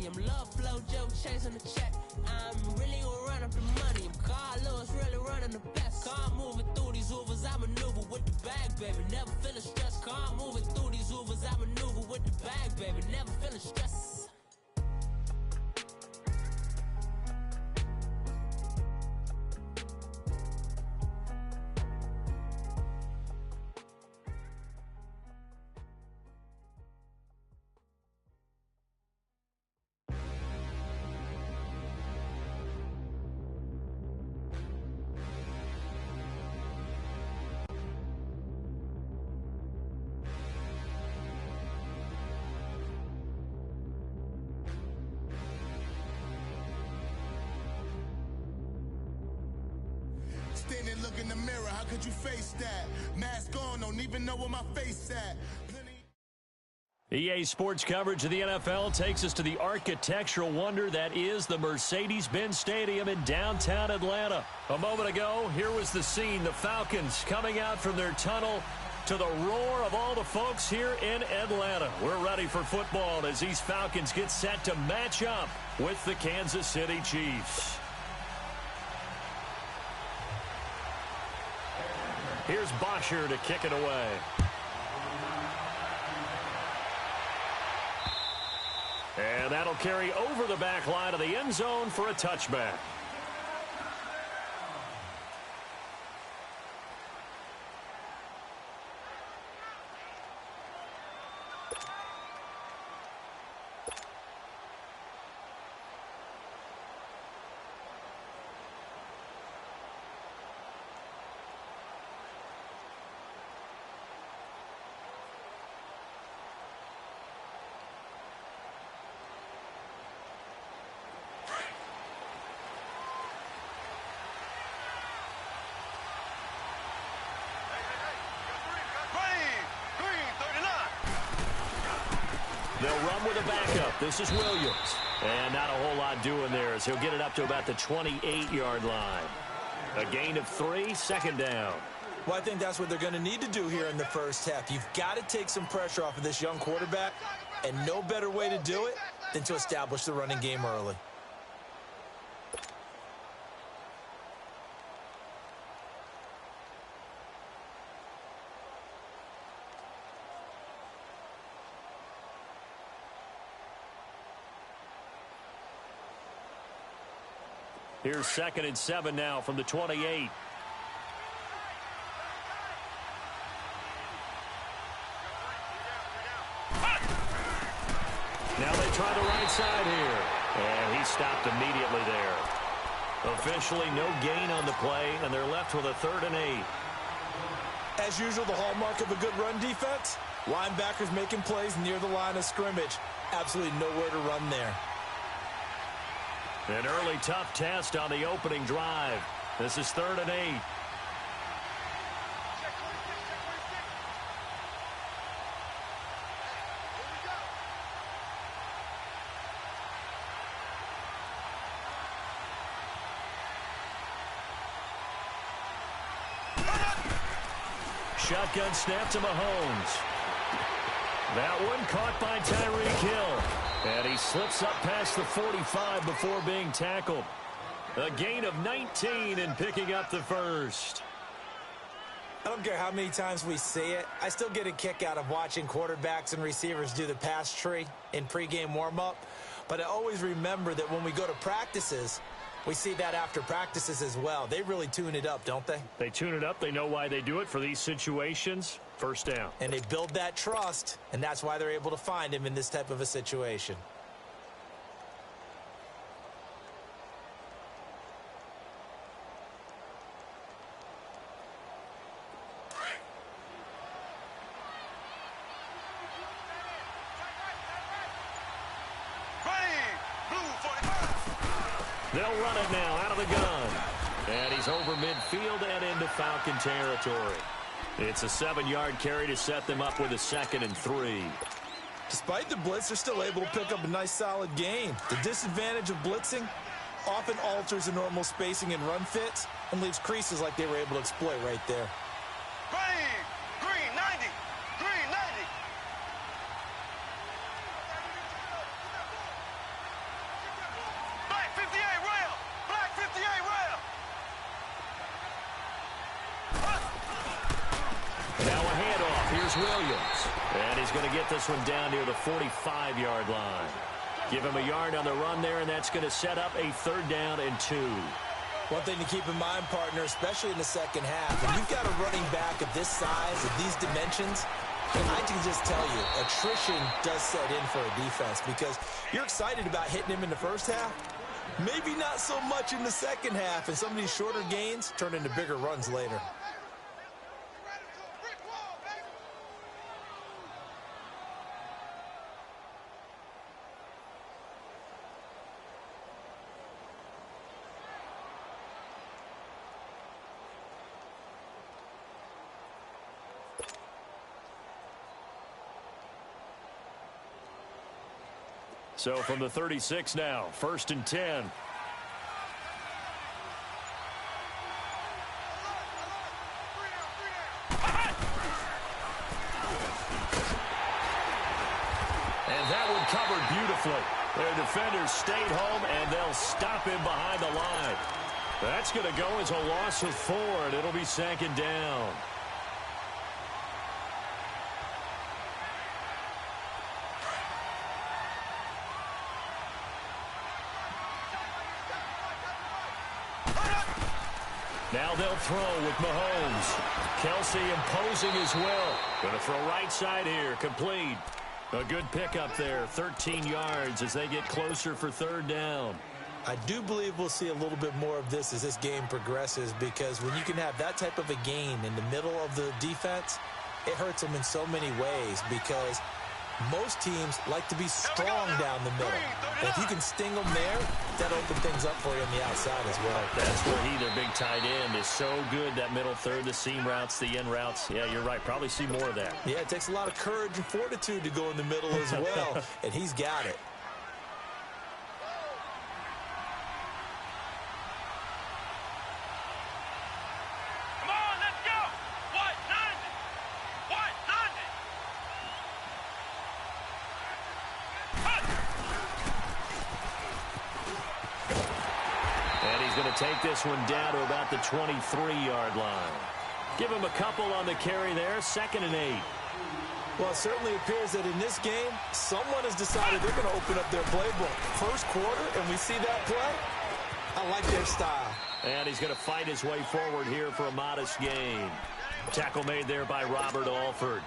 I'm love flow, joke, chasing the check. I'm really gonna run up the money. I'm Carl Lewis, really running the best. Car moving through these Ubers, I maneuver with the bag, baby. Never feeling stressed. Car moving through these Ubers, I maneuver with the bag, baby. Never feeling stressed. Stand and look in the mirror, how could you face that? Mask on, don't even know where my face at. EA Sports coverage of the NFL takes us to the architectural wonder that is the Mercedes-Benz Stadium in downtown Atlanta. A moment ago, here was the scene, the Falcons coming out from their tunnel to the roar of all the folks here in Atlanta. We're ready for football as these Falcons get set to match up with the Kansas City Chiefs. Here's Bosher to kick it away. And that'll carry over the back line of the end zone for a touchback. They'll run with a backup. This is Williams. And not a whole lot doing there as he'll get it up to about the 28-yard line. A gain of 3, second down. Well, I think that's what they're going to need to do here in the first half. You've got to take some pressure off of this young quarterback, and no better way to do it than to establish the running game early. Here's 2nd and 7 now from the 28. Now they try the right side here. And he stopped immediately there. Officially no gain on the play, and they're left with a 3rd and 8. As usual, the hallmark of a good run defense, linebackers making plays near the line of scrimmage. Absolutely nowhere to run there. An early tough test on the opening drive. This is 3rd and 8. Shotgun snap to Mahomes. That one caught by Tyreek Hill. And he slips up past the 45 before being tackled. A gain of 19 and picking up the first. I don't care how many times we see it. I still get a kick out of watching quarterbacks and receivers do the pass tree in pregame warm-up. But I always remember that when we go to practices, we see that after practices as well. They really tune it up, don't they? They tune it up. They know why they do it for these situations. First down. And they build that trust, and that's why they're able to find him in this type of a situation. They'll run it now out of the gun. And he's over midfield and into Falcon territory. It's a 7-yard carry to set them up with a 2nd and 3. Despite the blitz, they're still able to pick up a nice solid gain. The disadvantage of blitzing often alters the normal spacing and run fits and leaves creases like they were able to exploit right there. Green 90. Green 90. Here's Williams. And he's going to get this one down near the 45-yard line. Give him a yard on the run there, and that's going to set up a 3rd down and 2. One thing to keep in mind, partner, especially in the second half, when you've got a running back of this size, of these dimensions, I can just tell you, attrition does set in for a defense because you're excited about hitting him in the first half. Maybe not so much in the second half, and some of these shorter gains turn into bigger runs later. So from the 36 now, 1st and 10. And that one covered beautifully. Their defenders stayed home, and they'll stop him behind the line. That's going to go as a loss of 4, and it'll be 2nd down. Now they'll throw with Mahomes. Kelsey imposing his will. Going to throw right side here. Complete. A good pickup there. 13 yards as they get closer for 3rd down. I do believe we'll see a little bit more of this as this game progresses because when you can have that type of a gain in the middle of the defense, it hurts them in so many ways because most teams like to be strong down the middle. And if you can sting them there, that'll open things up for you on the outside as well. That's where their big tight end, is so good, that middle third, the seam routes, the in routes. Yeah, you're right. Probably see more of that. Yeah, it takes a lot of courage and fortitude to go in the middle as well, and he's got it. Take this one down to about the 23-yard line. Give him a couple on the carry there. 2nd and 8. Well, it certainly appears that in this game, someone has decided they're going to open up their playbook. First quarter, and we see that play. I like their style. And he's going to fight his way forward here for a modest gain. Tackle made there by Robert Alford.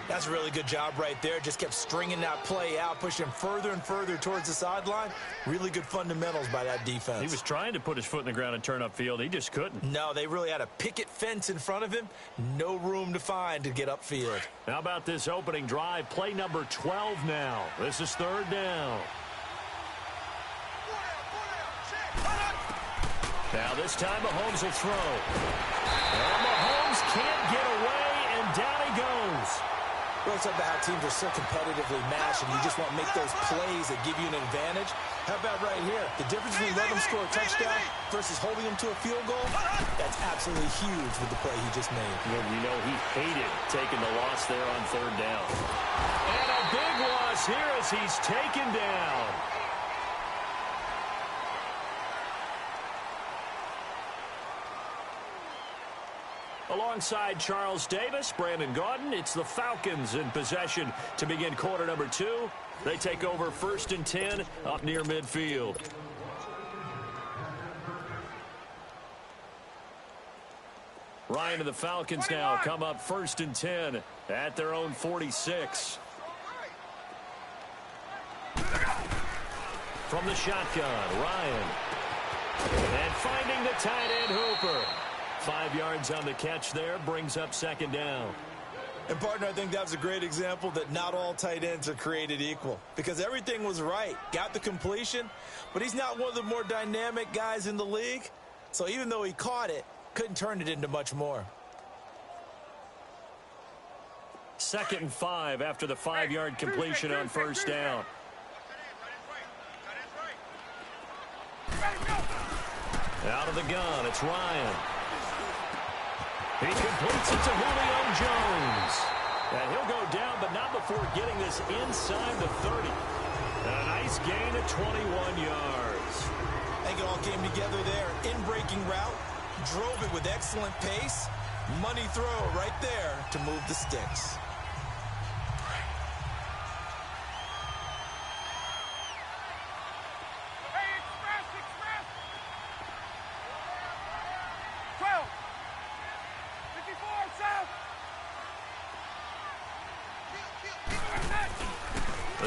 That's a really good job right there. Just kept stringing that play out, pushing him further and further towards the sideline. Really good fundamentals by that defense. He was trying to put his foot in the ground and turn upfield. He just couldn't. No, they really had a picket fence in front of him. No room to find to get upfield. How about this opening drive? Play number 12 now. This is 3rd down. Now this time Mahomes will throw. And Mahomes can't get away, and down he goes. Well, it's about how teams are so competitively matched, and you just want to make those plays that give you an advantage. How about right here? The difference between letting them score a touchdown versus holding them to a field goal, that's absolutely huge with the play he just made. Well, we know he hated taking the loss there on 3rd down. And a big loss here as he's taken down. Alongside Charles Davis, Brandon Gaudin, it's the Falcons in possession to begin quarter number 2. They take over 1st and 10 up near midfield. Ryan and the Falcons now come up 1st and 10 at their own 46. From the shotgun, Ryan. And finding the tight end Hooper. 5 yards on the catch there, brings up 2nd down. And, partner, I think that was a great example that not all tight ends are created equal. Because everything was right. Got the completion, but he's not one of the more dynamic guys in the league. So even though he caught it, couldn't turn it into much more. 2nd and 5 after the 5-yard completion on 1st down. Out of the gun, it's Ryan. He completes it to Julio Jones. And he'll go down, but not before getting this inside the 30. And a nice gain of 21 yards. I think it all came together there. In-breaking route, drove it with excellent pace. Money throw right there to move the sticks.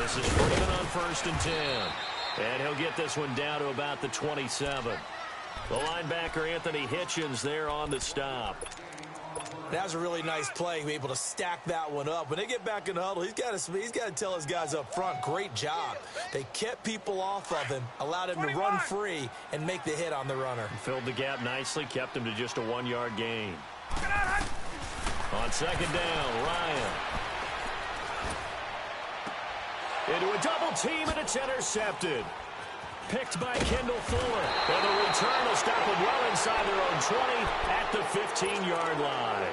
This is Freeman on 1st and 10. And he'll get this one down to about the 27. The linebacker, Anthony Hitchens, there on the stop. That was a really nice play, able to stack that one up. When they get back in the huddle, he's got to tell his guys up front, great job. They kept people off of him, allowed him to run free and make the hit on the runner. Filled the gap nicely, kept him to just a 1-yard gain. On 2nd down, Ryan. Into a double team, and it's intercepted. Picked by Kendall Fuller. And the return will stop them well inside their own 20 at the 15-yard line.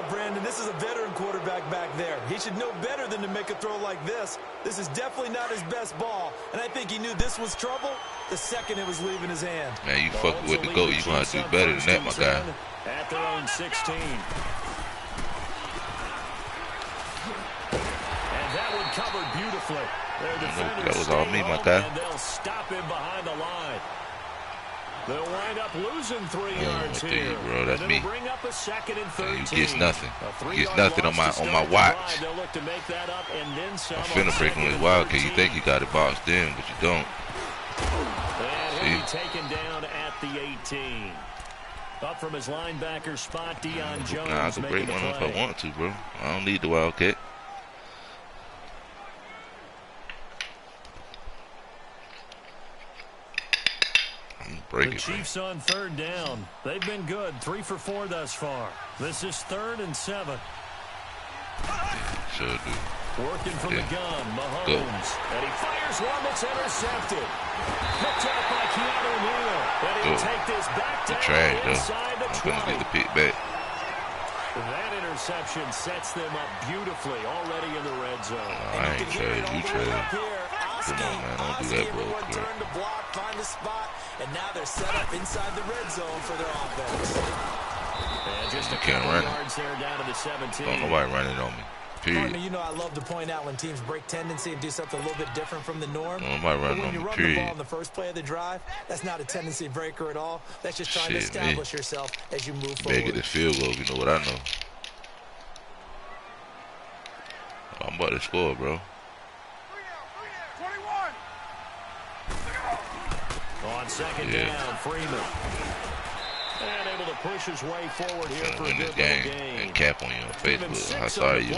Brandon, this is a veteran quarterback back there. He should know better than to make a throw like this. This is definitely not his best ball, and I think he knew this was trouble the second it was leaving his hand. Man, you fucking with the GOAT, you gonna do better than that, my guy. At their own 16. And that one covered beautifully. That was all me, my guy. And they'll stop him behind the line. They'll wind up losing 3 yards here. Bro, that's me. Bring up a 2nd and 13. You gets nothing. You gets nothing on my watch. They'll look to make that up and then some. I'm finna break him with Wildcat. You think you got it boxed in, but you don't. And he'll be taken down at the 18. Up from his linebacker spot, Deion Jones. Nah, I can break one if I want to, bro. I don't need the Wildcat. The Chiefs on 3rd down. They've been good. 3 for 4 thus far. This is 3rd and 7. Sure do. Working from the gun, Mahomes. And he fires one that's intercepted. Picked up by Keanu Neal. And he'll take this back down inside the 20. I'm gonna get the pick back. That interception sets them up beautifully already in the red zone. I ain't trade. You trade. Come on, man. Don't do that, bro. Turn to block, find the spot, and now they're set up inside the red zone for their offense. And just a can't couple run yards there down to the 17. Don't nobody running on me. Period. Partner, you know I love to point out when teams break tendency and do something a little bit different from the norm. Don't nobody running on me. When you run the ball in the first play of the drive, that's not a tendency breaker at all. That's just trying to establish yourself as you move forward. Better get this field goal, you know what I know. I'm about to score, bro. On 2nd down, Freeman. And able to push his way forward here for a good game. gain. And cap on your Facebook. How sorry you is.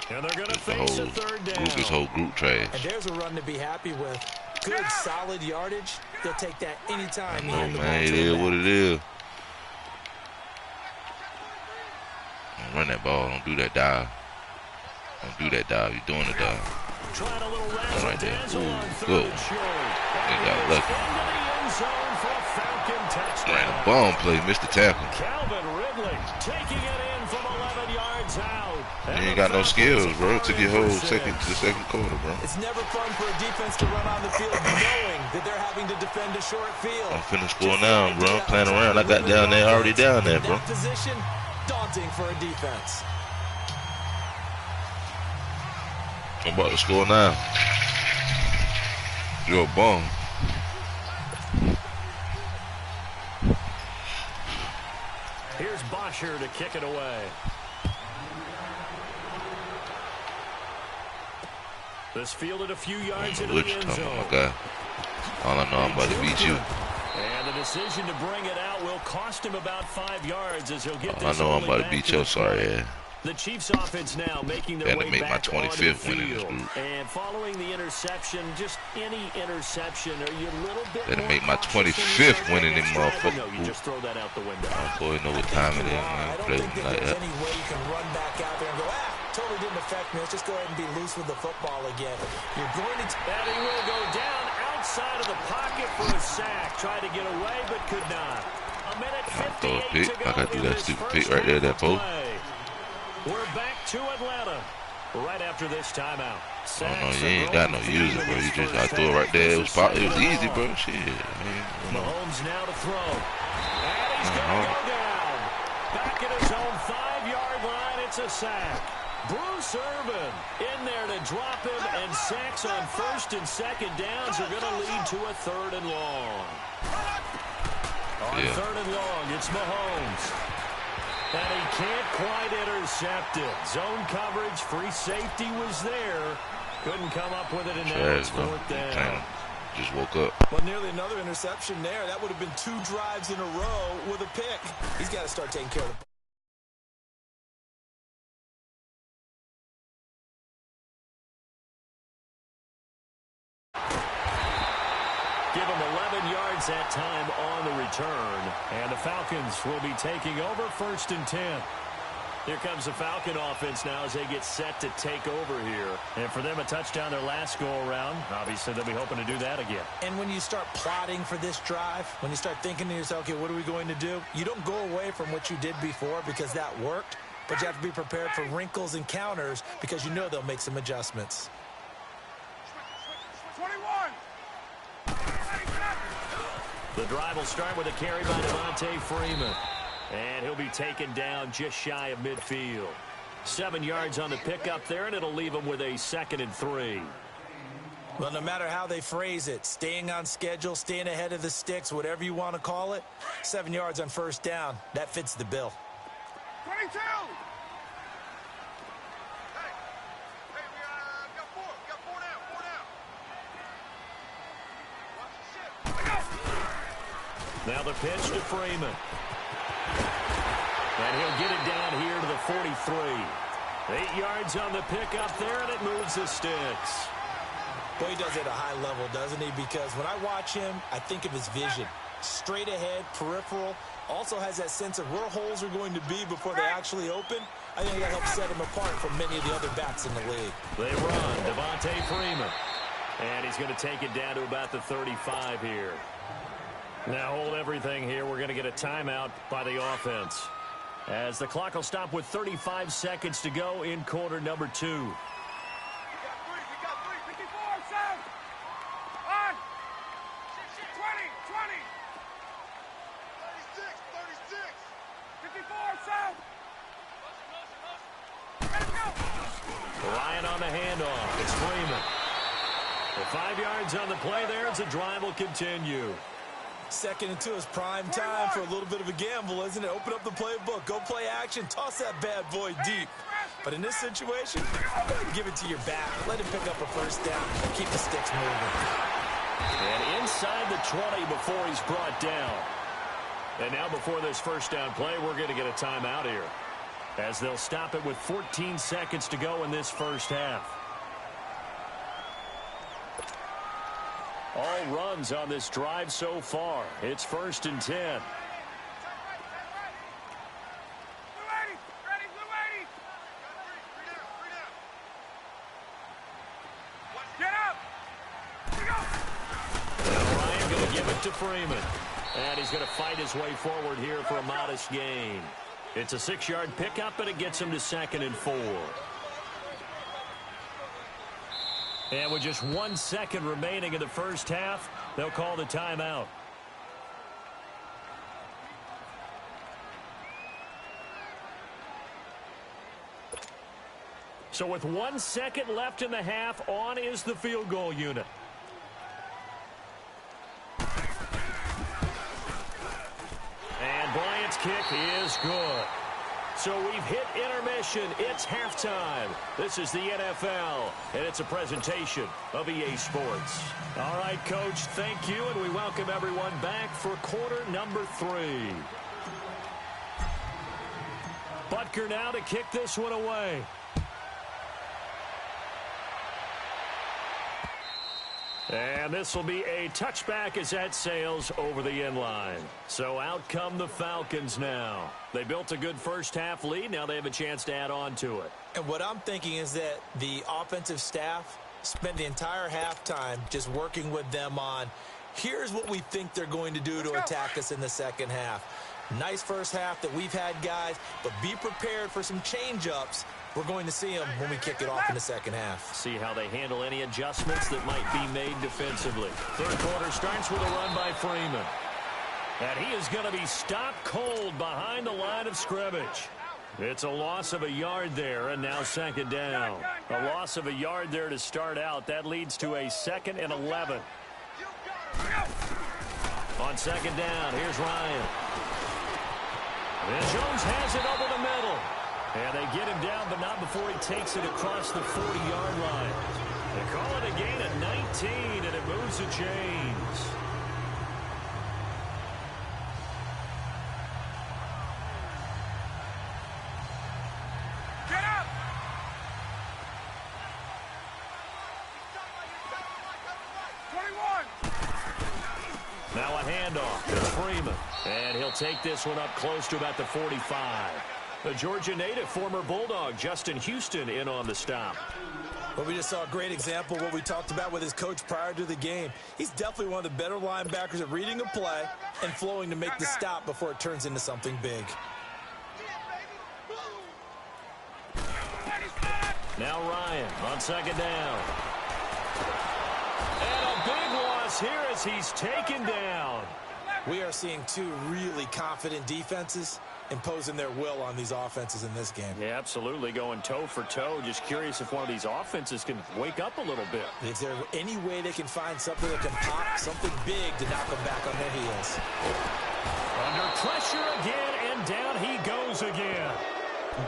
And they're going to face a 3rd down. This whole group trash. And there's a run to be happy with. Good, solid yardage. They'll take that anytime. No, man, it is what it is. Don't run that ball. Don't do that dive. Don't do that dive. You're doing the dive. Trying a little right there. Ooh, good. They got lucky. Ran a bomb play, missed the tackle. Calvin Ridley taking it in from 11 yards out. You ain't got no skills, bro. Took your whole second quarter, bro. It's never fun for a defense to run on the field knowing that they're having to defend a short field. I'm finna score now, bro. I'm playing around. I got down there, already down there, bro. That position, daunting for a defense. I'm about to score now. You're a bum. Here's Bosher to kick it away. This fielded a few yards into the end zone. My guy. All I know, I'm about to beat you. And the decision to bring it out will cost him about 5 yards as he'll get this. I know I'm about to beat your sorry ass. The Chiefs offense now making their way back my 25th on the win in this field. group. And folling the interception, just any interception, are you a little bit That'll more make my cautious 25th win in this motherfucker. No, you just throw that out the window. Boy, know what time it is, man. I don't Play think that like there's that. any way you can run back out there and go, totally didn't affect me. Let's just go ahead and be loose with the football again. You're going to... And he will go down outside of the pocket for a sack. Tried to get away, but could not. A minute 58 to go. I gotta do that stupid pick right there, that post. We're back to Atlanta right after this timeout. Oh no, you ain't got no user, bro. You just I threw it right there. It was easy, bro. Shit, man. Mahomes now to throw. And he's gonna go down. Back at his own 5-yard line, it's a sack. Bruce Irvin in there to drop him, and sacks on 1st and 2nd downs are gonna lead to a 3rd and long. On 3rd and long, it's Mahomes. And he can't quite intercept it. Zone coverage, free safety was there. Couldn't come up with it, and now Trash, it's bro. fourth down. Just woke up. Well, nearly another interception there. That would have been 2 drives in a row with a pick. He's got to start taking care of the ball. Give him 11 yards that time on the return. And the Falcons will be taking over 1st and 10. Here comes the Falcon offense now as they get set to take over here. And for them, a touchdown their last go-around. Obviously, they'll be hoping to do that again. And when you start plotting for this drive, when you start thinking to yourself, okay, what are we going to do? You don't go away from what you did before because that worked, but you have to be prepared for wrinkles and counters because you know they'll make some adjustments. 21. The drive will start with a carry by Devontae Freeman. And he'll be taken down just shy of midfield. 7 yards on the pickup there, and it'll leave him with a 2nd and 3. Well, no matter how they phrase it, staying on schedule, staying ahead of the sticks, whatever you want to call it, 7 yards on 1st down, that fits the bill. 22. Now the pitch to Freeman. And he'll get it down here to the 43. 8 yards on the pickup there, and it moves the sticks. Boy, he does it at a high level, doesn't he? Because when I watch him, I think of his vision. Straight ahead, peripheral. Also has that sense of where holes are going to be before they actually open. I think that helps set him apart from many of the other backs in the league. They run. Devontae Freeman. And he's going to take it down to about the 35 here. Now hold everything here. We're going to get a timeout by the offense, as the clock will stop with 35 seconds to go in quarter number 2. We got 3. 54, Sam. On. 20. 36. 54, Sam. Let's go. Ryan on the handoff. It's Freeman. The 5 yards on the play there as the drive will continue. 2nd and 2 is prime time for a little bit of a gamble, isn't it? Open up the playbook, go play action, toss that bad boy deep. But in this situation, give it to your back. Let him pick up a 1st down. Keep the sticks moving. And inside the 20 before he's brought down. And now before this 1st down play, we're going to get a timeout here, as they'll stop it with 14 seconds to go in this 1st half. All runs on this drive so far. It's 1st and 10. Blue 80. Ready, Blue 80. Get up. Now Ryan going to give it to Freeman. And he's going to fight his way forward here for a modest gain. It's a 6-yard pickup, and it gets him to 2nd and 4. And with just 1 second remaining in the 1st half, they'll call the timeout. So with 1 second left in the half, on is the field goal unit. And Bryant's kick is good. So we've hit intermission. It's halftime. This is the NFL, and it's a presentation of EA Sports. All right, Coach, thank you, and we welcome everyone back for quarter number 3. Butker now to kick this one away. And this will be a touchback as that sails over the end line. So out come the Falcons now. They built a good 1st half lead. Now they have a chance to add on to it. And what I'm thinking is that the offensive staff spent the entire halftime just working with them on, here's what we think they're going to do to attack us in the 2nd half. Nice 1st half that we've had, guys, but be prepared for some change-ups. We're going to see them when we kick it off in the 2nd half. See how they handle any adjustments that might be made defensively. 3rd quarter starts with a run by Freeman. And he is going to be stopped cold behind the line of scrimmage. It's a loss of a yard there, and now 2nd down. A loss of a yard there to start out. That leads to a 2nd and 11. On 2nd down, here's Ryan. And Jones has it over the middle. And they get him down, but not before he takes it across the 40-yard line. They call it a gain of 19, and it moves the chains. Get up! Now a handoff to Freeman. And he'll take this one up close to about the 45. The Georgia native, former Bulldog, Justin Houston, in on the stop. Well, we just saw a great example of what we talked about with his coach prior to the game. He's definitely one of the better linebackers at reading a play and flowing to make the stop before it turns into something big. Now Ryan on second down. And a big loss here as he's taken down. We are seeing two really confident defenses imposing their will on these offenses in this game. Yeah, absolutely, going toe for toe. Just curious if one of these offenses can wake up a little bit. Is there any way they can find something that can pop, something big to knock them back on their heels? Under pressure again, and down he goes again.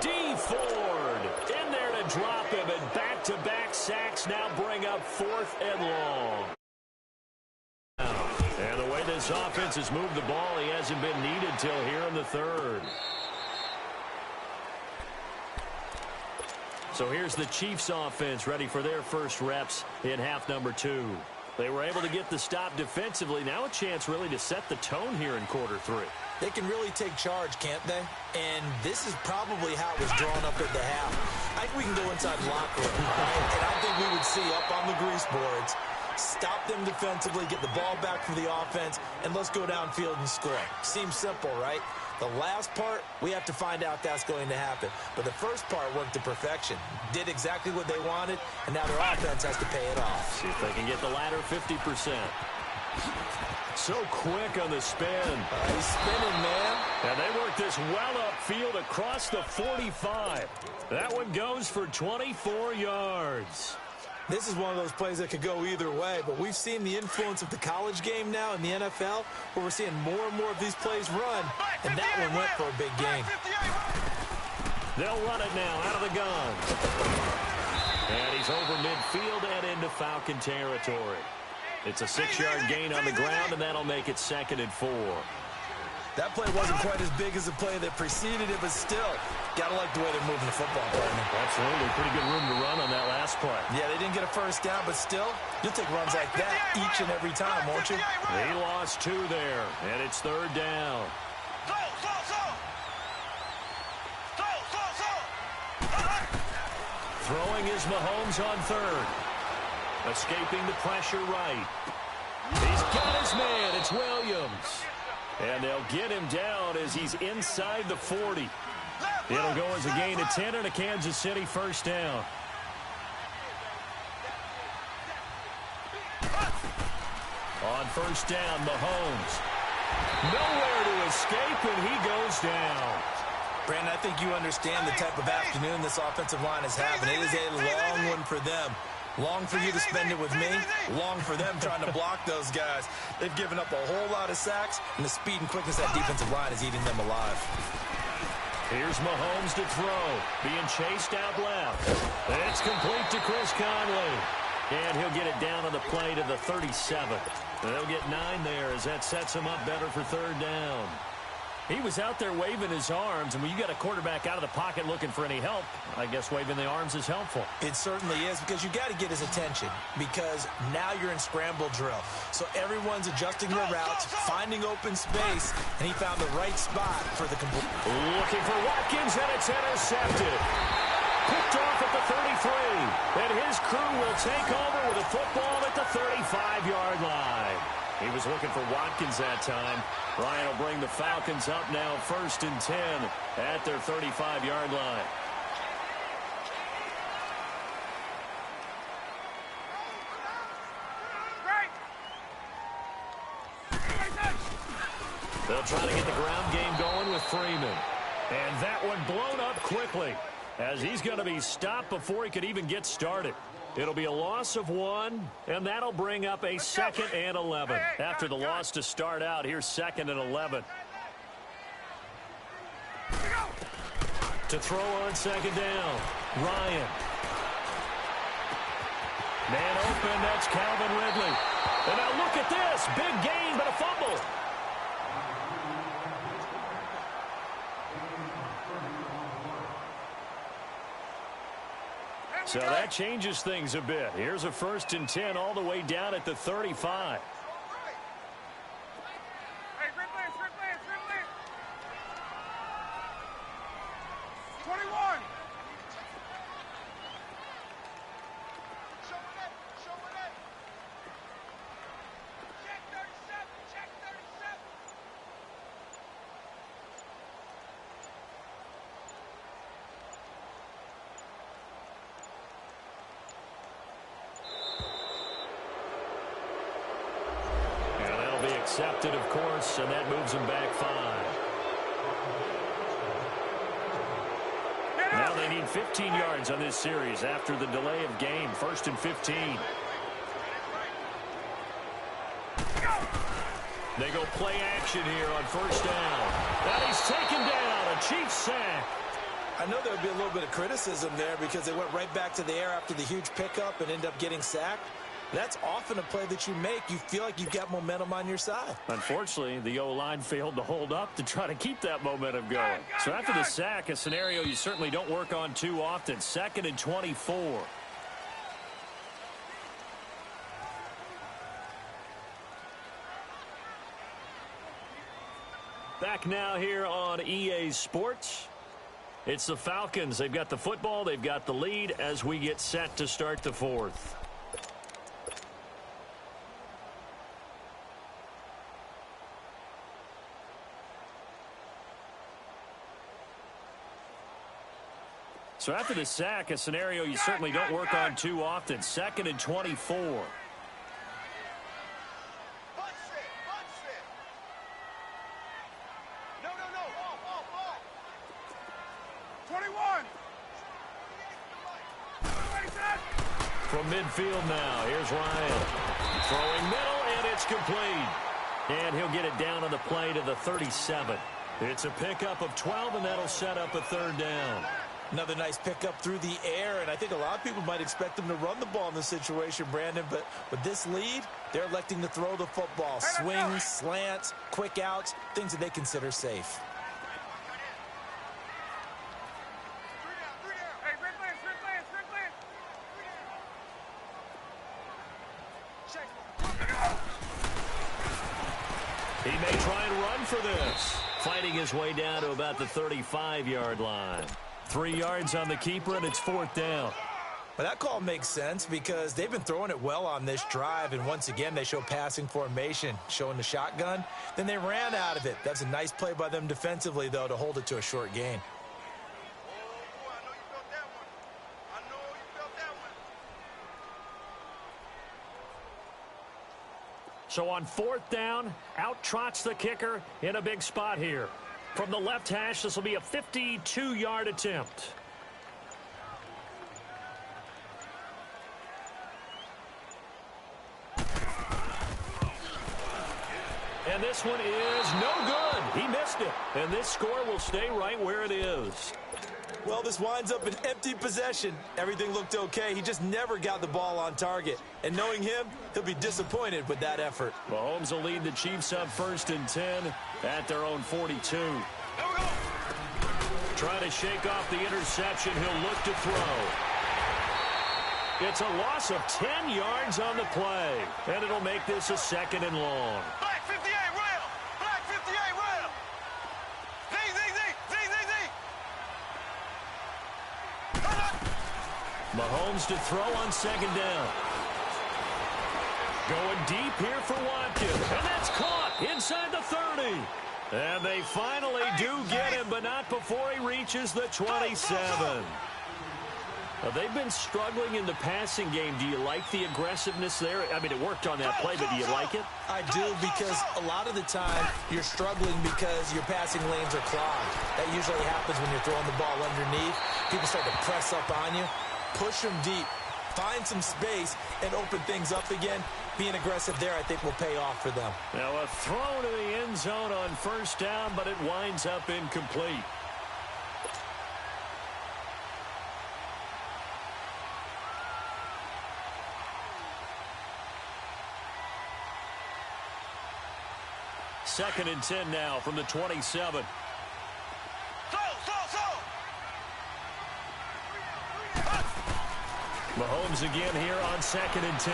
D. Ford in there to drop him, and back-to-back sacks now bring up 4th and long. And the way this offense has moved the ball, he hasn't been needed till here in the 3rd. So here's the Chiefs offense ready for their first reps in half number 2. They were able to get the stop defensively. Now a chance really to set the tone here in quarter 3. They can really take charge, can't they? And this is probably how it was drawn up at the half. I think we can go inside the locker room, right? And I think we would see up on the grease boards, stop them defensively, get the ball back from the offense, and let's go downfield and score. Seems simple, right? The last part, we have to find out that's going to happen. But the first part worked to perfection. Did exactly what they wanted, and now their offense has to pay it off. See if they can get the latter 50%. So quick on the spin. He's spinning, man. And they work this well upfield across the 45. That one goes for 24 yards. This is one of those plays that could go either way, but we've seen the influence of the college game now in the NFL, where we're seeing more and more of these plays run, and that one went for a big gain. They'll run it now out of the gun. And he's over midfield and into Falcon territory. It's a 6-yard gain on the ground, and that'll make it 2nd and 4. That play wasn't quite as big as the play that preceded it, but still, gotta like the way they're moving the football, partner. Absolutely. Pretty good room to run on that last play. Yeah, they didn't get a first down, but still, you'll take runs like that each and every time, won't you? He lost 2 there, and it's 3rd down. Throwing is Mahomes on 3rd. Escaping the pressure right. He's got his man. It's Williams. And they'll get him down as he's inside the 40. It'll go as a gain of 10 and a Kansas City first down. On first down, Mahomes. Nowhere to escape, and he goes down. Brandon, I think you understand the type of afternoon this offensive line is having. It is a long one for them. Long for you to spend it with me. Long for them trying to block those guys. They've given up a whole lot of sacks, and the speed and quickness of that defensive line is eating them alive. Here's Mahomes to throw. Being chased out left. It's complete to Chris Conley. And he'll get it down on the play to the 37. They'll get 9 there as that sets him up better for 3rd down. He was out there waving his arms, and when you got a quarterback out of the pocket looking for any help, I guess waving the arms is helpful. It certainly is, because you got to get his attention, because now you're in scramble drill. So everyone's adjusting their routes, finding open space, and he found the right spot for the complete. Looking for Watkins, and it's intercepted. Picked off at the 33, and his crew will take over with a football at the 35-yard line. He was looking for Watkins that time. Ryan will bring the Falcons up now 1st and 10 at their 35-yard line. They'll try to get the ground game going with Freeman. And that one blown up quickly as he's going to be stopped before he could even get started. It'll be a loss of 1, and that'll bring up a 2nd and 11. After the loss to start out, here's 2nd and 11. To throw on 2nd down, Ryan. Man open, that's Calvin Ridley. And now look at this. Big gain, but a fumble. So that changes things a bit. Here's a 1st and 10 all the way down at the 35. Hey, Ridley. 21. Check 37. Accepted, of course, and that moves him back 5. Now they need 15 yards on this series after the delay of game. 1st and 15. They go play action here on 1st down. And he's taken down. A Chiefs sack. I know there would be a little bit of criticism there because they went right back to the air after the huge pickup and ended up getting sacked. That's often a play that you make. You feel like you've got momentum on your side. Unfortunately, the O-line failed to hold up to try to keep that momentum going. So after the sack, a scenario you certainly don't work on too often. 2nd and 24. Back now here on EA Sports. It's the Falcons. They've got the football. They've got the lead as we get set to start the 4th. So after the sack, a scenario you certainly don't work on too often. 2nd and 24. No. 21. From midfield now, here's Ryan. Throwing middle, and it's complete. And he'll get it down on the play to the 37. It's a pickup of 12, and that'll set up a 3rd down. Another nice pickup through the air, and I think a lot of people might expect them to run the ball in this situation, Brandon, but with this lead, they're electing to throw the football. Swings, slants, quick outs, things that they consider safe. Hey, Ridley. He may try and run for this. Fighting his way down to about the 35-yard line. 3 yards on the keeper, and it's 4th down. But that call makes sense because they've been throwing it well on this drive, and once again, they show passing formation, showing the shotgun. Then they ran out of it. That's a nice play by them defensively, though, to hold it to a short gain. So on 4th down, out trots the kicker in a big spot here. From the left hash, this will be a 52-yard attempt. And this one is no good. He missed it. And this score will stay right where it is. Well, this winds up an empty possession. Everything looked okay. He just never got the ball on target. And knowing him, he'll be disappointed with that effort. Mahomes will lead the Chiefs up 1st and 10 at their own 42. Trying to shake off the interception. He'll look to throw. It's a loss of 10 yards on the play. And it'll make this a 2nd and long. Black 58, rail. Black 58, rail. Z. Mahomes to throw on 2nd down. Going deep here for Watkins. And that's caught inside the 30. And they finally do get him, but not before he reaches the 27. They've been struggling in the passing game. Do you like the aggressiveness there? I mean, it worked on that play, but do you like it? I do, because a lot of the time you're struggling because your passing lanes are clogged. That usually happens when you're throwing the ball underneath. People start to press up on you. Push them deep. Find some space and open things up again. Being aggressive there, I think, will pay off for them. Now a throw to the end zone on 1st down, but it winds up incomplete. 2nd and 10 now from the 27. Mahomes again here on 2nd and 10.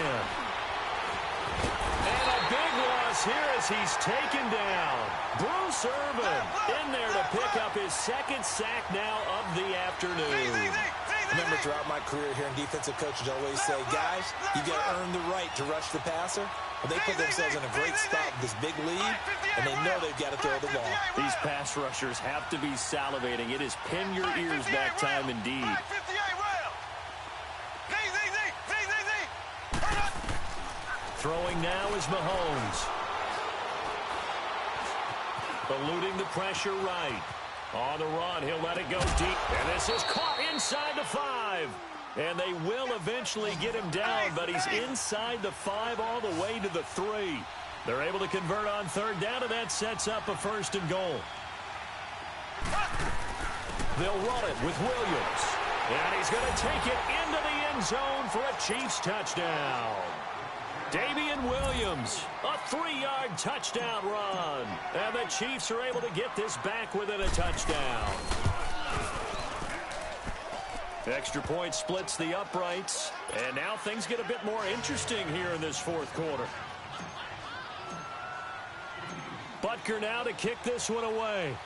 And a big loss here as he's taken down. Bruce Irvin in there to pick up his 2nd sack now of the afternoon. Remember, throughout my career here in defensive coaches always say, guys, you got to earn the right to rush the passer. Well, they put themselves in a great spot with this big lead, and they know they've got to throw the ball. These pass rushers have to be salivating. It is pin your ears back time indeed. Throwing now is Mahomes. Eluding the pressure right. On the run, he'll let it go deep. And this is caught inside the 5. And they will eventually get him down, but he's inside the 5 all the way to the 3. They're able to convert on 3rd down, and that sets up a 1st and goal. They'll run it with Williams. And he's going to take it into the end zone for a Chiefs touchdown. Damian Williams, a 3-yard touchdown run. And the Chiefs are able to get this back within a touchdown. Extra point splits the uprights. And now things get a bit more interesting here in this 4th quarter. Butker now to kick this one away.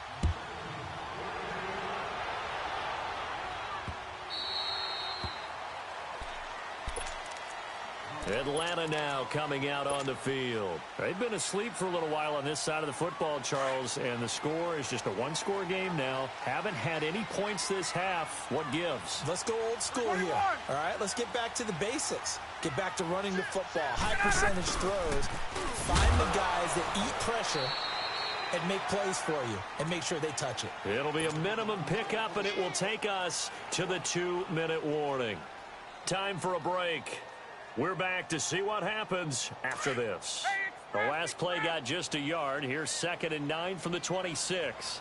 Atlanta now coming out on the field. They've been asleep for a little while on this side of the football, Charles, and the score is just a 1-score game now. Haven't had any points this half. What gives? Let's go old school here. All right, let's get back to the basics. Get back to running the football, high percentage throws. Find the guys that eat pressure and make plays for you and make sure they touch it. It'll be a minimum pickup, and it will take us to the 2-minute warning. Time for a break. We're back to see what happens after this. The last play got just a yard. Here's 2nd and 9 from the 26.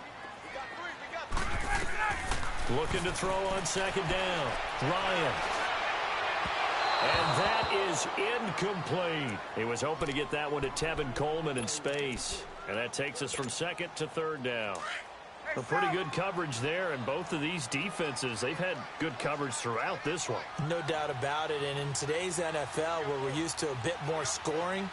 Looking to throw on 2nd down. Ryan. And that is incomplete. He was hoping to get that one to Tevin Coleman in space. And that takes us from 2nd to 3rd down. A pretty good coverage there, and both of these defenses, they've had good coverage throughout this one. No doubt about it, and in today's NFL, where we're used to a bit more scoring,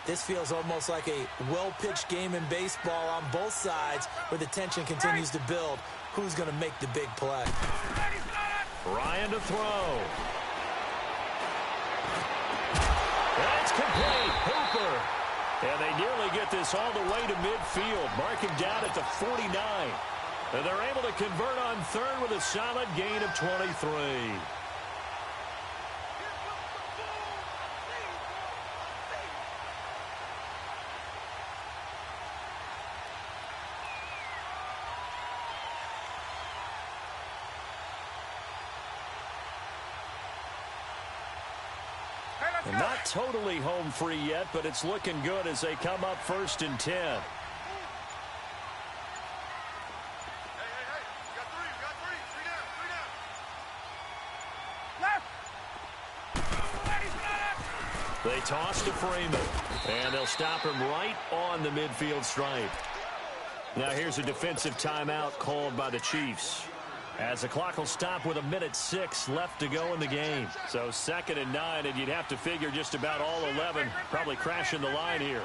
this feels almost like a well-pitched game in baseball on both sides, where the tension continues to build. Who's going to make the big play? Ryan to throw. That's complete. Hooper. And they nearly get this all the way to midfield. Mark him down at the 49. And they're able to convert on 3rd with a solid gain of 23. And not totally home free yet, but it's looking good as they come up 1st and 10. They toss to Freeman, and they'll stop him right on the midfield stripe. Now here's a defensive timeout called by the Chiefs, as the clock will stop with 1:06 left to go in the game. So 2nd and 9, and you'd have to figure just about all 11 probably crashing the line here.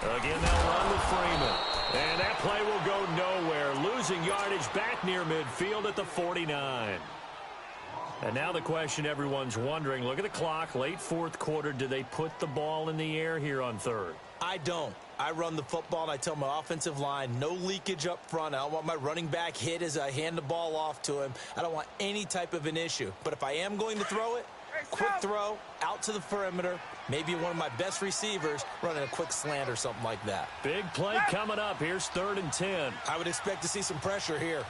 Again, they'll run with Freeman. And that play will go nowhere, losing yardage back near midfield at the 49. And now the question everyone's wondering, look at the clock, late 4th quarter, do they put the ball in the air here on 3rd? I don't. I run the football, and I tell my offensive line, no leakage up front. I don't want my running back hit as I hand the ball off to him. I don't want any type of an issue. But if I am going to throw it, quick throw, out to the perimeter, maybe one of my best receivers running a quick slant or something like that. Big play coming up. Here's 3rd and 10. I would expect to see some pressure here.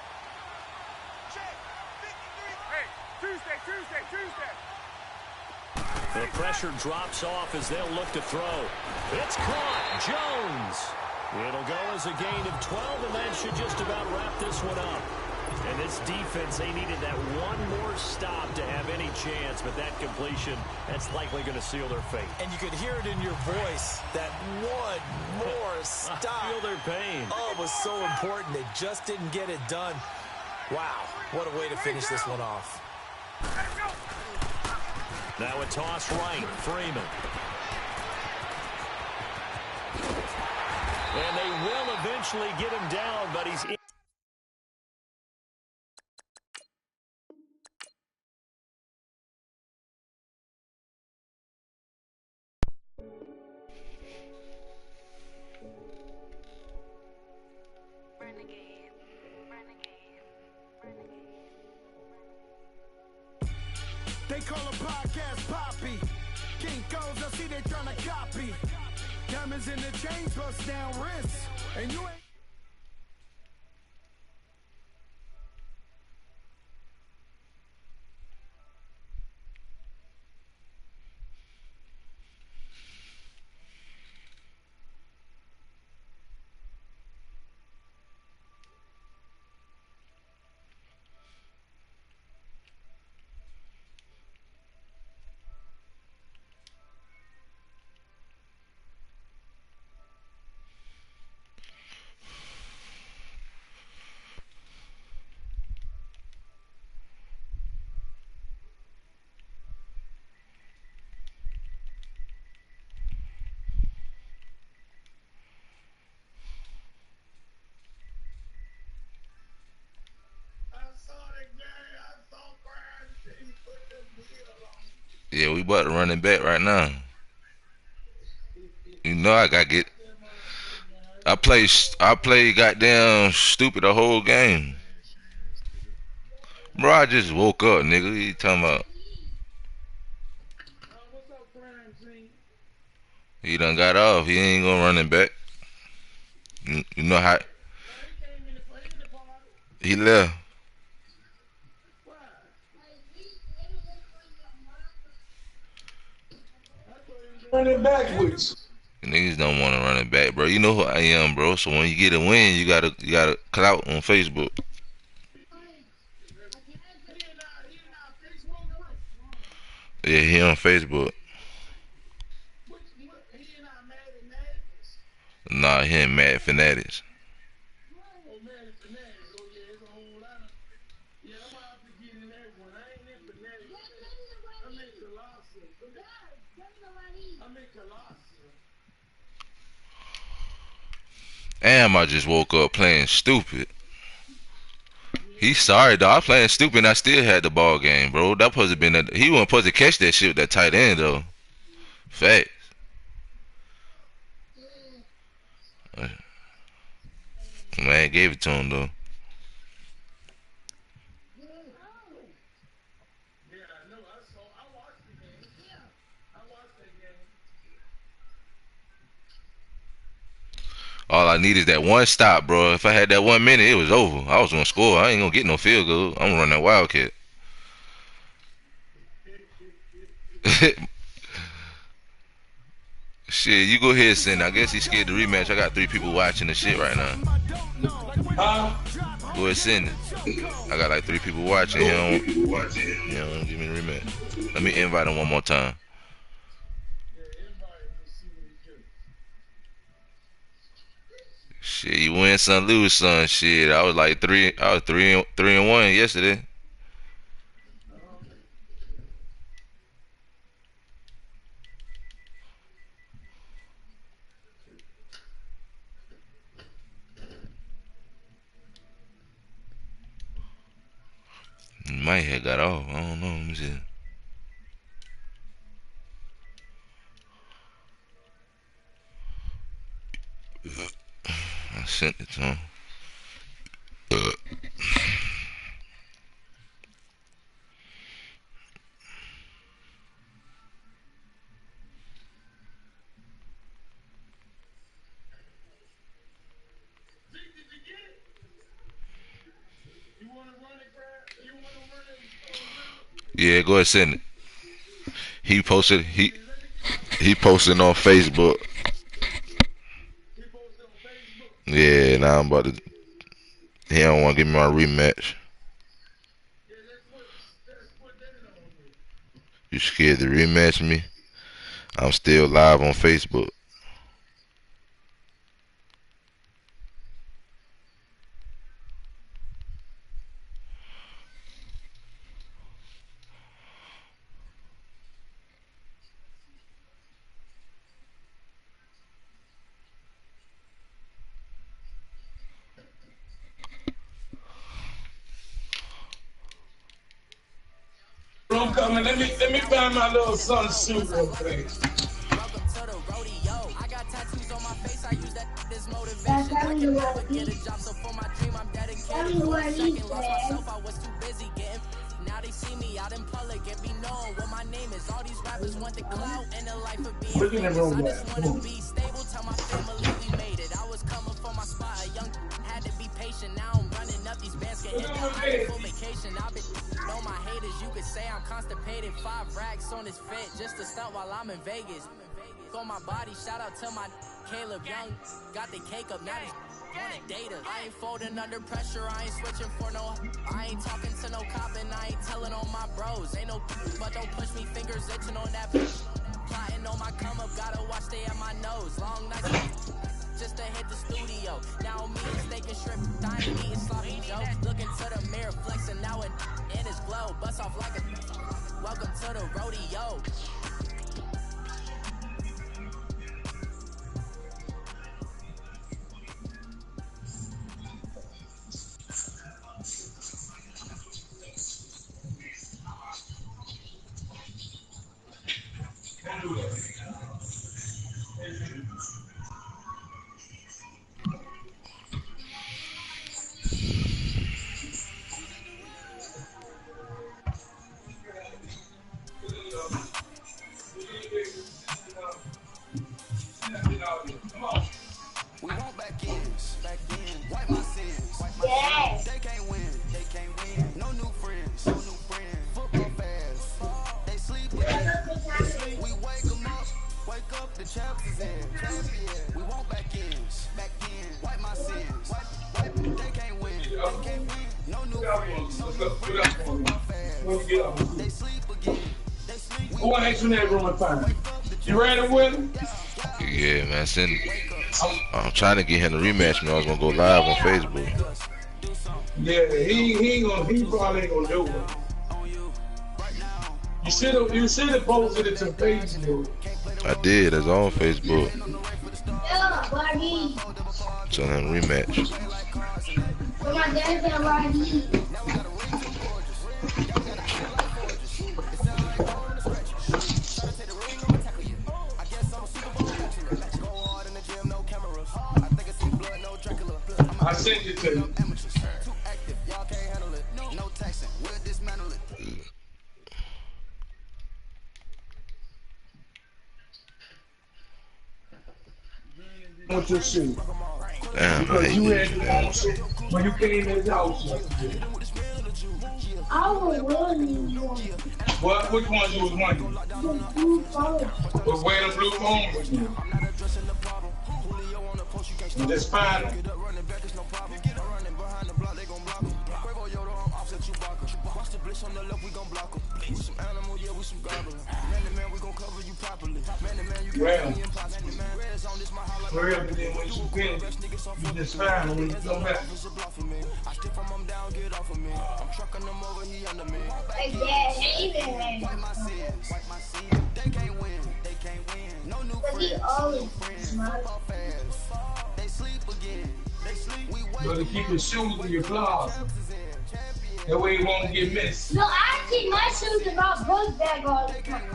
The pressure drops off as they'll look to throw. It's caught. Jones. It'll go as a gain of 12, and that should just about wrap this one up. And this defense, they needed that one more stop to have any chance, but that completion, that's likely going to seal their fate. And you could hear it in your voice, that one more stop. I feel their pain. Oh, it was so important. They just didn't get it done. Wow, what a way to finish this one off. Now a toss right, Freeman. And they will eventually get him down, but he's in. They call a podcast Poppy. Kinkos, I see they tryna copy. Diamonds in the chains, bust down wrists. And you ain't. Yeah, we about to run it back right now. You know I gotta get. I play goddamn stupid the whole game. Bro, I just woke up, nigga. You talking about? He done got off. He ain't gonna run it back. You know how? He left. Running backwards. Niggas don't want to run it back, bro. You know who I am, bro. So when you get a win, you gotta clout on Facebook. Yeah, he on Facebook. Nah, he ain't Mad Fanatics. Damn, I just woke up playing stupid. He's sorry, though. I was playing stupid and I still had the ball game, bro. That supposed to been he wasn't supposed to catch that shit with that tight end, though. Facts. Man, gave it to him, though. All I need is that one stop, bro. If I had that 1 minute, it was over. I was gonna score. I ain't gonna get no field goal. I'm gonna run that wildcat. Shit, you go ahead, Sin. I guess he's scared to rematch. I got 3 people watching the shit right now. Go ahead, send it. I got like 3 people watching. He don't give me the rematch. Let me invite him one more time. Shit, you win some, lose some. Shit, I was like 3 and 1 yesterday. Might have got off. I don't know. Let me see. I sent it to him. Yeah, go ahead, send it. He posted posted on Facebook. Yeah, now I'm about to. He don't want to give me my rematch. You scared to rematch me? I'm still live on Facebook. I'm coming. Let me find my little son's suit real quick. Welcome to the rodeo. I got tattoos on my face. I use that as motivation. I can never get a job, so for my dream, I'm dedicated. For a second, lost myself. I was too busy getting. Now they see me out in public and be known what my name is. All these rappers want the clout and the life of being Look in the famous. room, I just man. want to be stable. Tell my family we made it. I was coming for my spot. A young had to be patient. Now I'm running up these bands. Can hit the island for vacation. I've been know my haters. You could say I'm constipated. 5 racks on his fit just to stunt while I'm in Vegas. On my body, shout out to my Caleb Young. Got the cake up, now he's wanna data. I ain't folding under pressure, I ain't switching for no. I ain't talking to no cop and I ain't telling on my bros. Ain't no but don't push me, fingers itching on that. Plotting on my come up, gotta watch stay at my nose. Long nights just to hit the studio. Now me and steak and shrimp, I ain't eating sloppy Joe. Looking to the mirror, flexing now and in his glow. Bust off like a welcome to the rodeo. We want back ends, wipe my sins. Yes. They can't win. No new friends, Football fans, they sleep again. We wake up, the champs is in. We want back ends, wipe my sins. They can't win. No new friends, Football fans, they sleep again. Who asked you that one time? You ready with him? Yeah, man. I'm trying to get him to rematch me. I was gonna go live on Facebook. Yeah, he probably ain't gonna do it. You should have posted it to Facebook. I did. It's on Facebook. Yeah, buddy. Tell him rematch. So my dad's gonna ride me. I sent it to you. What you see? Damn, I Because hate you this had the man. wrong shit when you came in his house. I will run you. What? Which one you was wanting? But where the blue phone was you? Just fine. Well, hurry up and then when you finish, you just fine when you come back. Like that, hating. But he always smart. You gotta keep your shoes in your closet. That way it won't get missed. No, I keep my shoes in my book bag all the time.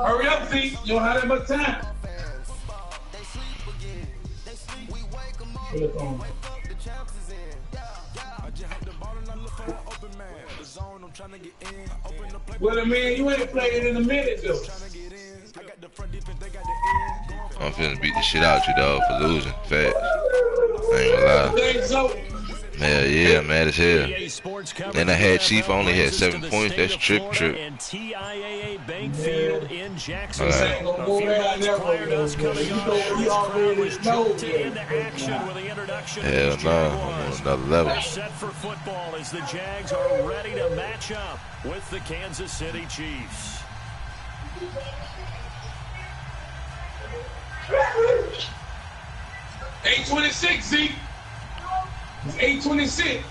Hurry up, Z. You don't have that much time. Flip on. Well, I mean, you ain't playing in a minute, though. I'm finna beat the shit out you, dog, for losing fast. I ain't gonna lie. You think so? Man, yeah, mad as hell. EA Sports coverage And I of had the Chief NFL only had brings us 7 to the points. state That's of trip. Florida and TIAA Bank Field in Jacksonville. Alright. A few minutes prior to us coming on, this crowd was jolted into action with the introduction of Hell these no, I'm Jaguars. on another level. They're set for football as the Jags are ready to match up with the Kansas City Chiefs. $8.26, Zeke. It's $8.26.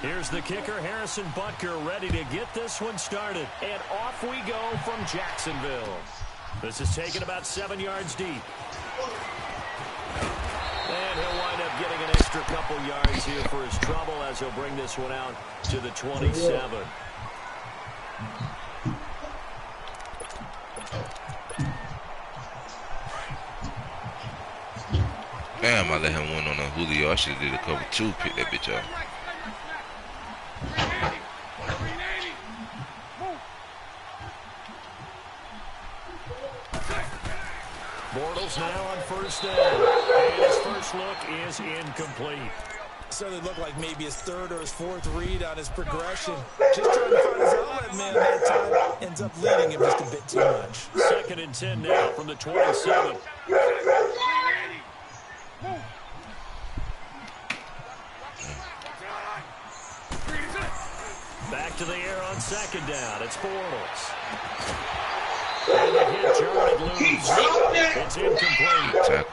Here's the kicker, Harrison Butker, ready to get this one started. And off we go from Jacksonville. This is taken about 7 yards deep. And he'll wind up getting an extra couple yards here for his trouble as he'll bring this one out to the 27. Damn, I let him win on a Julio. I should have did a cover 2, pick that bitch up. Bortles now on first down. And his first look is incomplete. So it looked like maybe his third or his fourth read on his progression. Just trying to find his outlet man that time. Ends up leading him just a bit too much. 2nd and 10 now from the 27. Back to the air on 2nd down. It's Bortles. And the hit jarred loose. It's incomplete.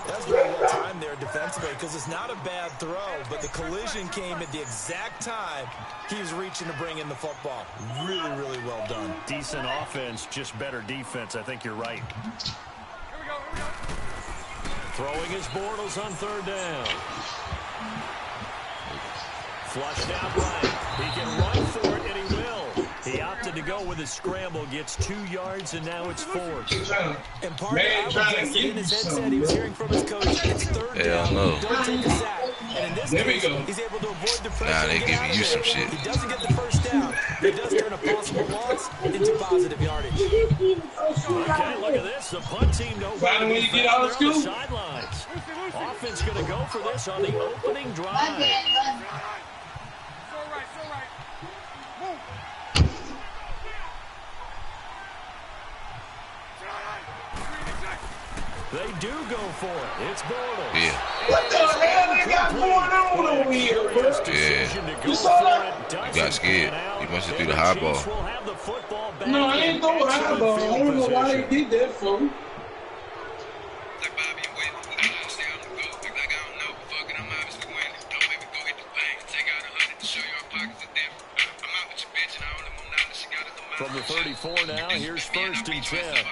That's really well timed there defensively because it's not a bad throw, but the collision came at the exact time he was reaching to bring in the football. Really, really well done. Decent offense, just better defense. I think you're right. Throwing his Bortles on 3rd down. Flushed out right. He can run for it, and he will. He opted to go with his scramble, gets 2 yards, and now it's 4th. And part of it, in his headset, he was hearing from his coach, it's 3rd down, no. don't take a sack. And in this case, he's able to avoid the pressure. Nah, they and get giving out you of some it. shit. He doesn't get the first down. It does turn a possible loss into positive yardage. Okay, look at this. The punt team knows When you get out of school? sidelines. Offense going to go for this on the opening drive. They do go for it. It's Bortles. Yeah. What the hell they got going on over here, bro? Yeah. You saw that? You got scared. You must have threw the high ball. No, I ain't throwing high ball. I don't know why they did that for me. From the 34 now, here's 1st and 10.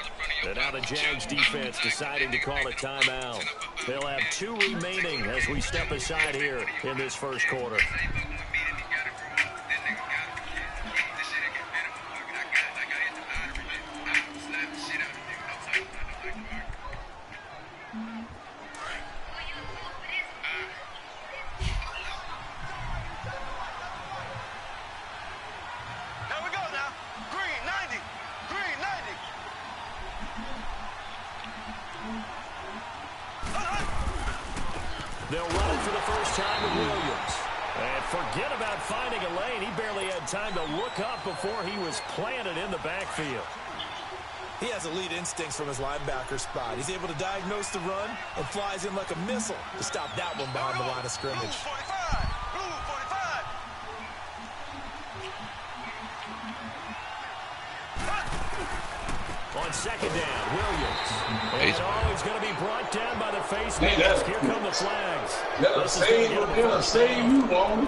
And now the Jags defense deciding to call a timeout. They'll have 2 remaining as we step aside here in this first quarter. They'll run it for the first time with Williams. And forget about finding a lane. He barely had time to look up before he was planted in the backfield. He has elite instincts from his linebacker spot. He's able to diagnose the run and flies in like a missile to stop that one behind the line of scrimmage. On 2nd down, Williams. And he's going to be brought down by the face mask. Here come the flags. That'll save you, Long.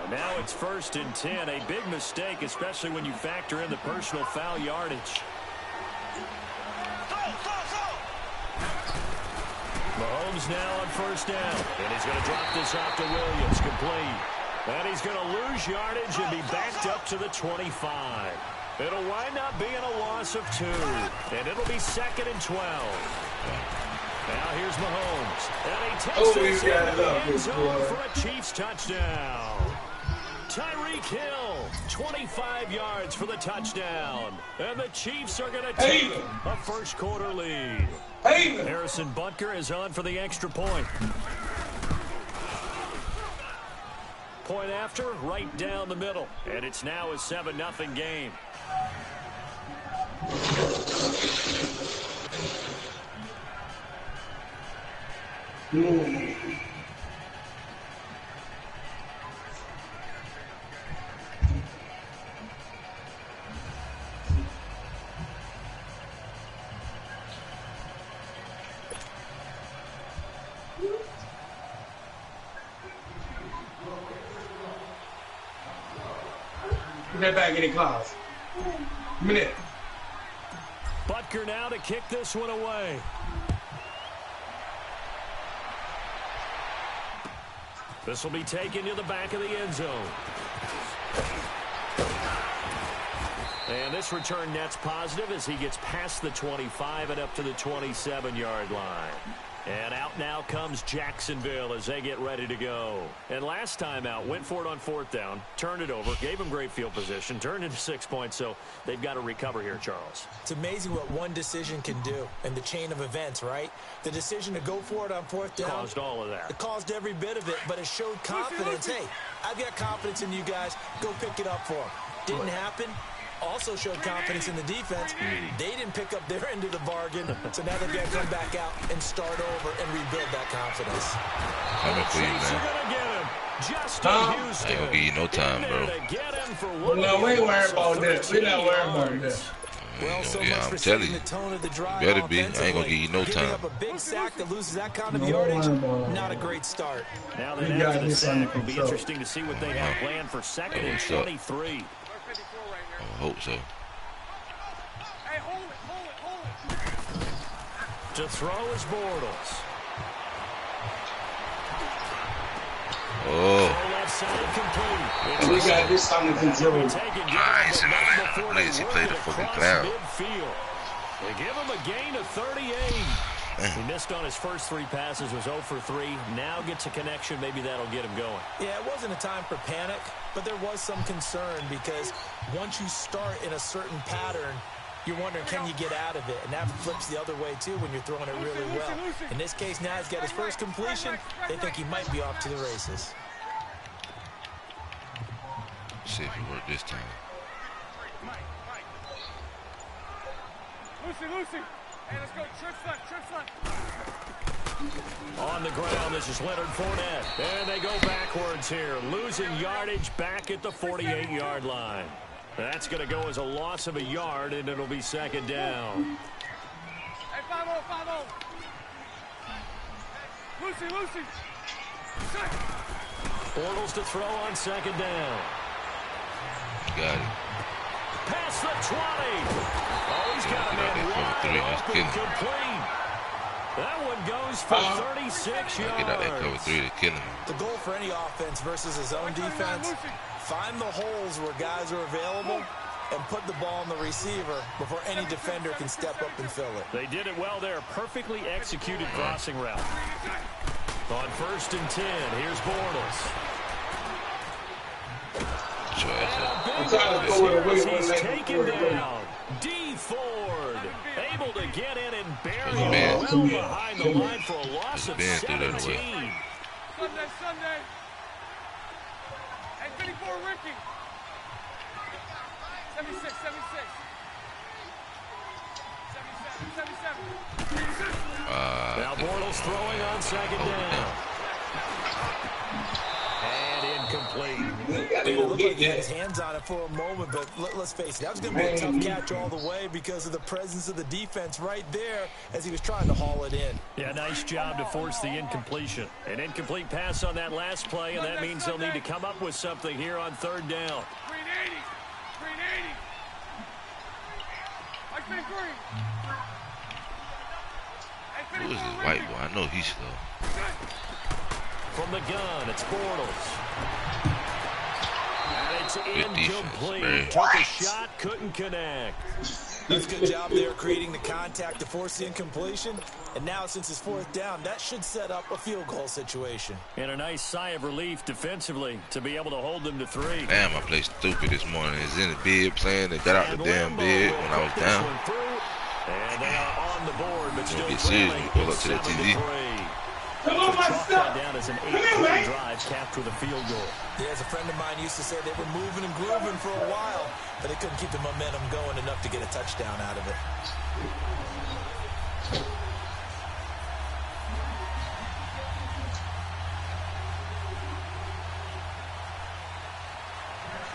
And now it's 1st and 10. A big mistake, especially when you factor in the personal foul yardage. Mahomes now on 1st down. And he's going to drop this off to Williams, complete. And he's going to lose yardage and be backed up to the 25. It'll wind up being a loss of 2. And it'll be 2nd and 12. Now here's Mahomes. And he takes Oh, this you got into the love end this zone boy. for a Chiefs touchdown. Tyreek Hill, 25 yards for the touchdown. And the Chiefs are going to take a first quarter lead. Harrison Butker is on for the extra point. Point after, right down the middle. And it's now a 7-0 game. Get that back in the class. Minute. Butker now to kick this one away. This will be taken to the back of the end zone. And this return net's positive as he gets past the 25 and up to the 27-yard line. And out now comes Jacksonville as they get ready to go. And last time out, went for it on 4th down, turned it over, gave him great field position, turned into 6 points, so they've got to recover here, Charles. It's amazing what one decision can do in the chain of events, right? The decision to go for it on 4th down. Caused all of that. It caused every bit of it, but it showed confidence. Hey, I've got confidence in you guys. Go pick it up for them. Didn't happen. Also showed confidence in the defense. They didn't pick up their end of the bargain, so now they've got to come back out and start over and rebuild that confidence. Coming for you, man. I ain't gonna give you no time, bro. No, we ain't worried about that. We're not worried about that. Well, so Yeah, much I'm for telling setting you. the tone of the drive. You better be. I ain't gonna give you no Giving time. up a big sack that loses that kind of yardage, not a great start. Now that We got after the this under sack, it'll be control. interesting to see what they have planned for 2nd and What's up? 23. I hope so. To throw is Bortles. Oh, Left side complete. We got this under control. nice, man. Blitz, he played a fucking clown. They give him a gain of 38. He missed on his first 3 passes, was 0 for 3. Now gets a connection. Maybe that'll get him going. Yeah, it wasn't a time for panic, but there was some concern because once you start in a certain pattern, you're wondering, can you get out of it? And that flips the other way, too, when you're throwing it really well. In this case, now he's got his first completion. They think he might be off to the races. See if he worked this time. Lucy. Hey, let's go. Trips left. On the ground, this is Leonard Fournette. And they go backwards here, losing yardage back at the 48-yard line. That's going to go as a loss of a yard, and it'll be 2nd down. Hey, 5-0. Lucy. Bortles to throw on 2nd down. Got it. Past the 20. Oh, he's got a man wide open, complete. That one goes for 36 yards. Get out that cover 3 to kill him. The goal for any offense versus his own defense, find the holes where guys are available and put the ball on the receiver before any defender can step up and fill it. They did it well there. Perfectly executed crossing route. On 1st and 10, here's Bortles. I'm trying to throw it away. He's taken down. D. Ford able to get in and bury him well behind the line for a loss of 17. Sunday. Hey, 54, Ricky. 76. 77. Now Bortles throwing on 2nd down. And incomplete. It looked like he had his hands on it for a moment, but let's face it, that was going to be a tough catch all the way because of the presence of the defense right there as he was trying to haul it in. Yeah, nice job to force the incompletion. An incomplete pass on that last play, and that means they'll need to come up with something here on 3rd down. 380. Like Green. Who is this white boy? I know he's slow. From the gun, it's Bortles. And it's is incomplete. Defense, Took a shot, couldn't connect. That's a good job there creating the contact to force the incompletion. And now, since it's fourth down, that should set up a field goal situation. And a nice sigh of relief defensively to be able to hold them to 3. Damn, I played stupid this morning. Is in the bid playing. They got out the damn bid when I was down. And they are on the board, but still Get serious when you pull up to the TV. Come on, my stuff. Down as an Come here, man. drive capped with a field goal. Yeah, as a friend of mine used to say, they were moving and grooving for a while, but they couldn't keep the momentum going enough to get a touchdown out of it.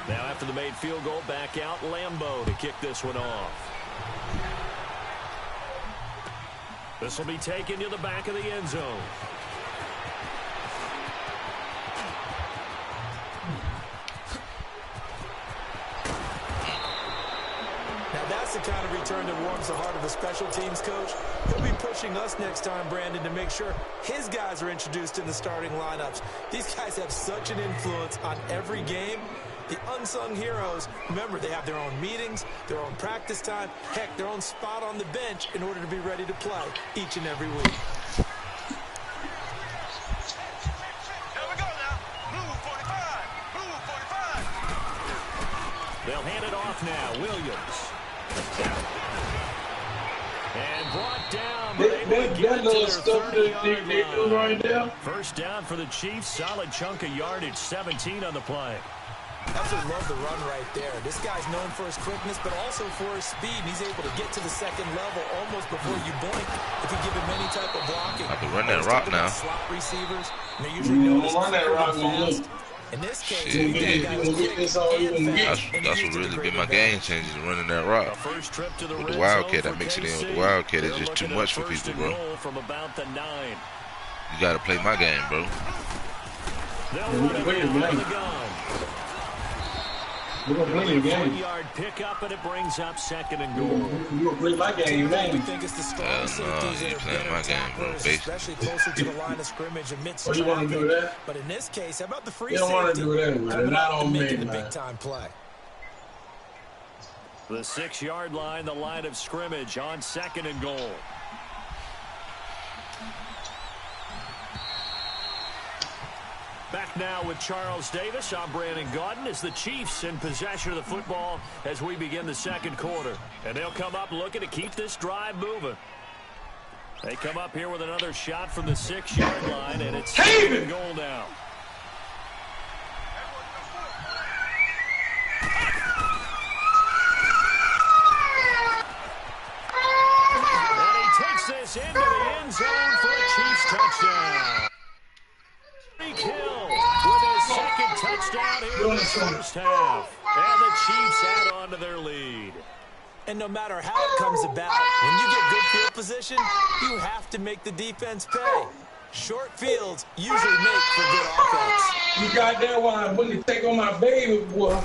Now after the made field goal, back out Lambeau to kick this one off. This will be taken to the back of the end zone. Now that's the kind of return that warms the heart of a special teams coach. He'll be pushing us next time, Brandon, to make sure his guys are introduced in the starting lineups. These guys have such an influence on every game. The unsung heroes, remember, they have their own meetings, their own practice time, heck, their own spot on the bench in order to be ready to play each and every week. Here we go now. Blue 45. Blue 45. They'll hand it off now. Williams. And brought down. That little stuff that they do right there. First down for the Chiefs. Solid chunk of yardage. 17 on the play. Absolutely love the run right there. This guy's known for his quickness, but also for his speed. And he's able to get to the second level almost before you blink if you give him any type of blocking. I can run that rock now. Slot receivers, and they're usually known as run that rock fast. In this case, Shit, this all you can get. That's what really been my game changer, running that rock. First trip to the With red the Wildcat, zone I mix it in with KC. the Wildcat. It's They're just too looking much at for first people, and bro. goal from about the 9. You gotta play my game, bro. They'll run it Wait a out of the minute. gun. We're going to play the game. 1-yard pickup, and it brings up second and goal. You're going to play my game, We man. think it's the strong Hell no, safeties you that are playing better my game, bro, tacklers, basically. especially closer to the line of scrimmage amidst Oh, you want to do traffic. that? But in this case, how about the free You don't want to safety? do that, man. Coming Not up on and me, making the man. big-time play. The 6-yard line, the line of scrimmage on second and goal. Back now with Charles Davis. I'm Brandon Gaudin as the Chiefs in possession of the football as we begin the second quarter. And they'll come up looking to keep this drive moving. They come up here with another shot from the 6-yard line, and it's second and goal now. And he takes this into the end zone for a Chiefs touchdown. Hill with his second touchdown here in the first half. And the Chiefs add on to their lead. And no matter how it comes about, when you get good field position, you have to make the defense pay. Short fields usually make for good offense. You got that one. When you take on my baby, boy.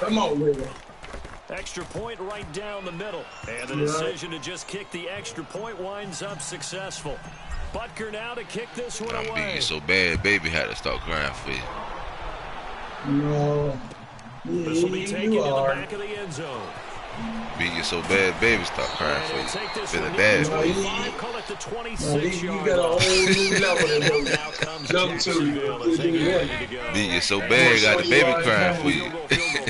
Come on, baby. Extra point right down the middle. And the decision to just kick the extra point winds up successful. Butker now to kick this one I'm beating away. you so bad, baby had to start crying for you. No. This will be taken You to the are. back of the end zone. Beat you so bad, baby start crying And for he'll take you. this Feeling one bad to for the you. 25, call it the You 26-yard got a line. whole new level in Now those. comes Them two. Jacksonville as they get ready to go. Beat you so bad, got the baby crying for you.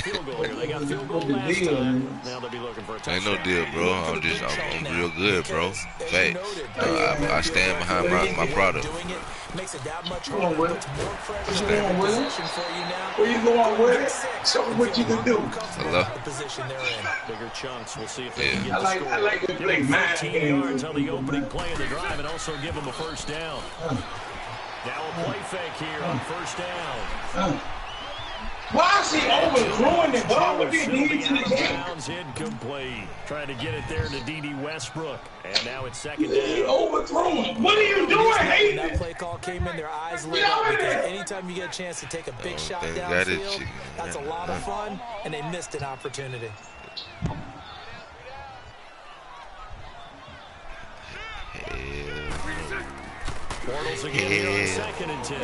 Field goal here. They got field goal last time. Now they'll be looking for a touchdown. Ain't no deal, bro. I'm real good, bro. Facts. I stand behind my product. Doing it makes it that much Come on, harder, Will. puts more pressure What you on the doing, Will? position for you now. Where you going with it? Show me what you can do. Hello? The position they're in. Bigger chunks. We'll see if they Yeah. can get I the like score. to Give play them mind 15 games. yards on the opening play of the drive and also give them a first down. Now a play fake here on first down. Why is he overthrowing the ball? What did he do to the game? Bounds incomplete. Trying to get it there to D.D. Westbrook. And now it's second He down. overthrowing. What are you doing, When that Hayden? play call came in, their eyes lit up because anytime you get a chance to take a big shot thank God it's downfield, chicken. that's a lot of fun, and they missed an opportunity. Bortles again here on second and 10.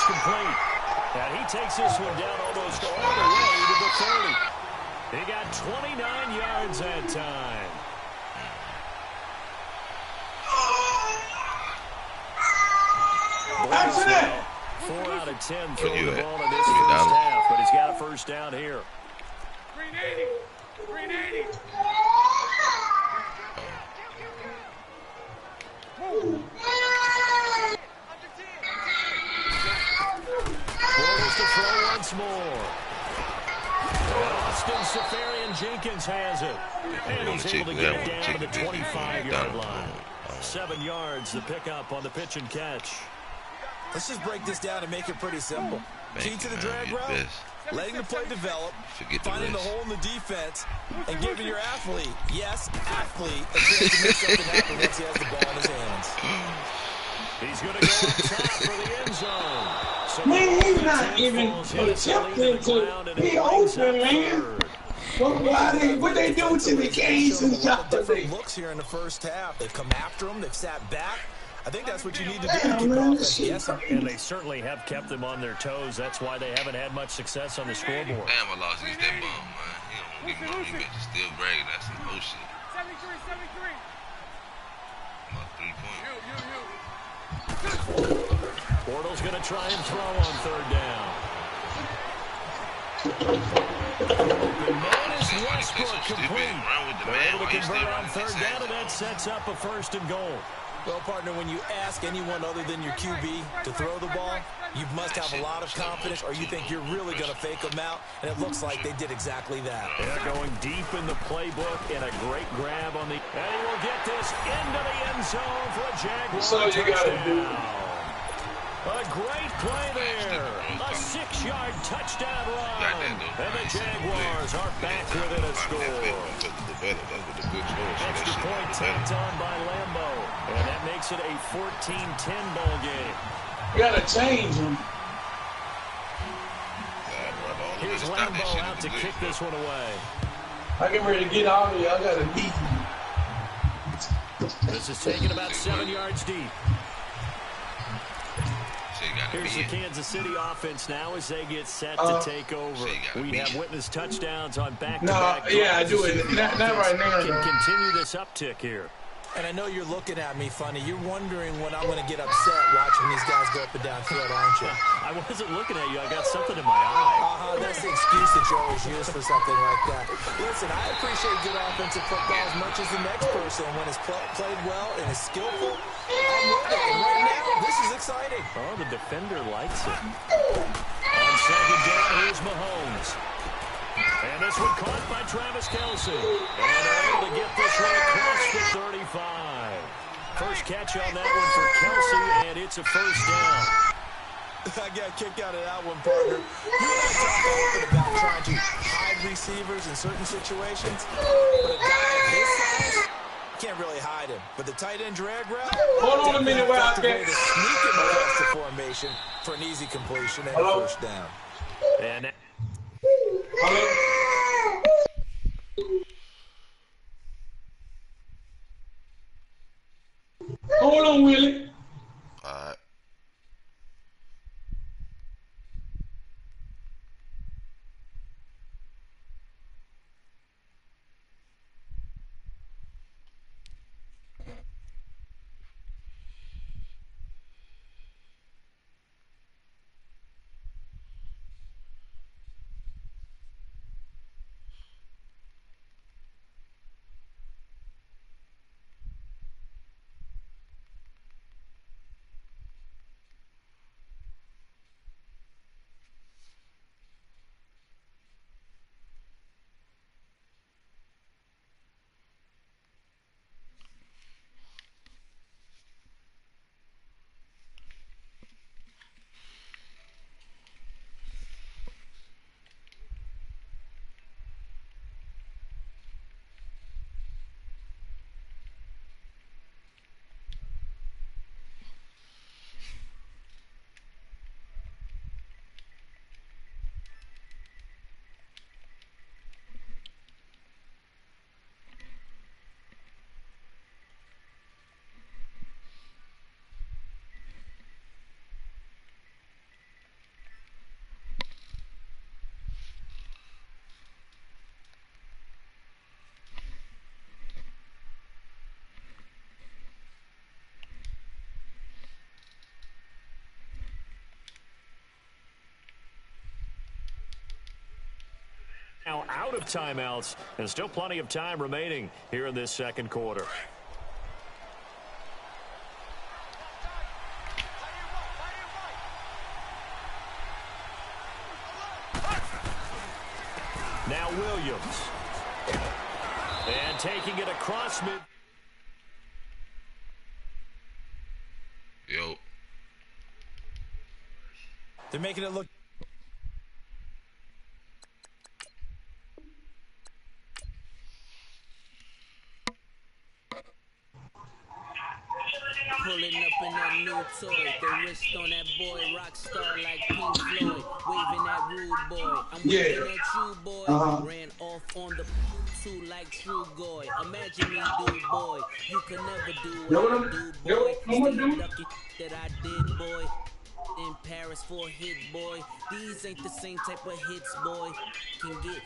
complete. And he takes this one down almost all the way to the 30. He got 29 yards that time. Accident! 4 out of 10 throwing the ball in this first half, but he's got a first down here. 380. 380. Bortles to throw once more. And Austin Safarian-Jenkins has it. And he's able to get it down to the 25-yard line. 7 yards, the pickup on the pitch and catch. Let's just break this down and make it pretty simple. Key to the drag route, letting the play develop, finding the hole in the defense, and giving your athlete, yes, athlete, a chance to make something happen once he has the ball in his hands. He's going to go up top for the end zone. So Man, he's not even attempting to be open, man. What they do to the Canes and different looks here in the first half. They've come after him. They've sat back. I think that's what you need to do to keep the offense guessing. And they certainly have kept them on their toes. That's why they haven't had much success on the scoreboard. Damn, I lost against that ball, man. He don't get my bitch still bragging. That's some bullshit. 73. My 3 points. Bortles going to try and throw on third down. The man is Westbrook complete. They're able to convert on third down, and that sets up a first and goal. Well, partner, when you ask anyone other than your QB to throw the ball, you must have a lot of confidence, or you think you're really going to fake them out, and it looks like they did exactly that. They're going deep in the playbook, and a great grab on the... And he will get this into the end zone for a Jaguar touchdown. A great play there. A 6-yard touchdown run. And the Jaguars are back within a score. Extra point tapped on by Lambeau. And that makes it a 14-10 ball game. You gotta change him. Here's Lambeau out to kick this one away. I get ready to get out of here. I gotta beat him. This is taken about 7 yards deep. Here's the Kansas City offense now as they get set to take over. We have witnessed touchdowns on back-to-back. Yeah, I do it. Not right now. Can continue this uptick here. And I know you're looking at me funny. You're wondering when I'm going to get upset watching these guys go up and down field, aren't you? I wasn't looking at you. I got something in my eye. That's the excuse that you always use for something like that. Listen, I appreciate good offensive football as much as the next person. When it's played well and is skillful, I'm with it. And right now, this is exciting. Oh, the defender likes it. On second down, here's Mahomes. And this one caught by Travis Kelce. And they're able to get this one across the 35. First catch on that one for Kelce, and it's a first down. I got a kick out of that one, partner. You and I talk often about trying to hide receivers in certain situations. But a guy of his size can't really hide him. But the tight end drag route, hold on a minute, Wildcat. To sneak in the rest of formation for an easy completion and a first down. And hold on, Willie. All right. Now out of timeouts, and still plenty of time remaining here in this second quarter. Now Williams. And taking it across mid. Yo. They're making it look. Pulling up in that new toy, the wrist on that boy, rock star like Pink Floyd, waving that rude boy. I'm waving at you, boy. Ran off on the two like True Goy. Imagine me, dude, boy. You could never do what I do, boy. Still ducky that I did, boy. In Paris for a hit, boy. These ain't the same type of hits, boy. Can get.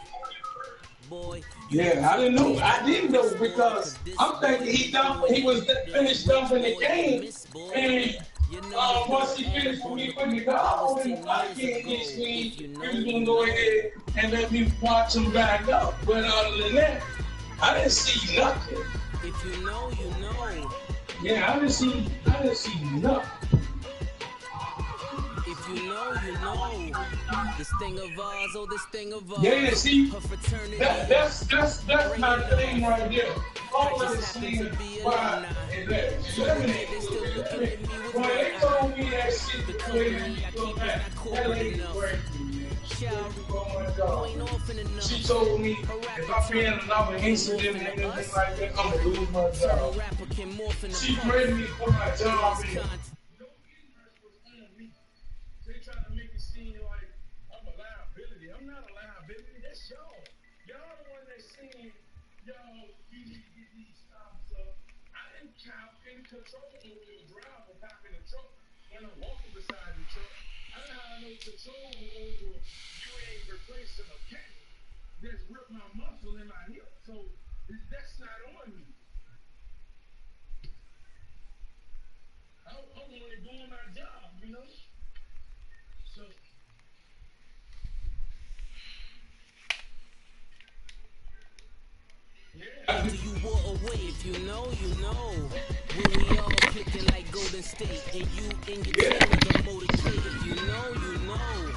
Boy, yeah, I didn't know. I didn't know because I'm thinking he was finished dumping the game, and once he finished when he put the goal in the fight game against me, he was gonna go ahead and let me watch him back up. But other than that, I didn't see nothing. If you know, you know. Yeah, I didn't see nothing. If you know, you know. This thing of ours, oh, this thing of ours. Yeah, see, that's my thing right there. All of this thing, why is that? When they told me that shit, that lady she told me if I be in another incident and anything like that, I'm gonna lose my job. She ready me for my job. They try to make it seem like I'm a liability. I'm not a liability. That's y'all. Y'all the one that's saying, y'all, you need to get these stops up. I didn't count in control when we were driving, pop in the truck, when I'm walking beside the truck. I don't have no control over you ain't replacing a cat. That's ripped my muscle in my hip. So that's not on me. I'm only doing my job, you know? So, Do you walk away? If you know, you know. When we all clicking like Golden State, and you in your team like a motorcade. If you know, you know.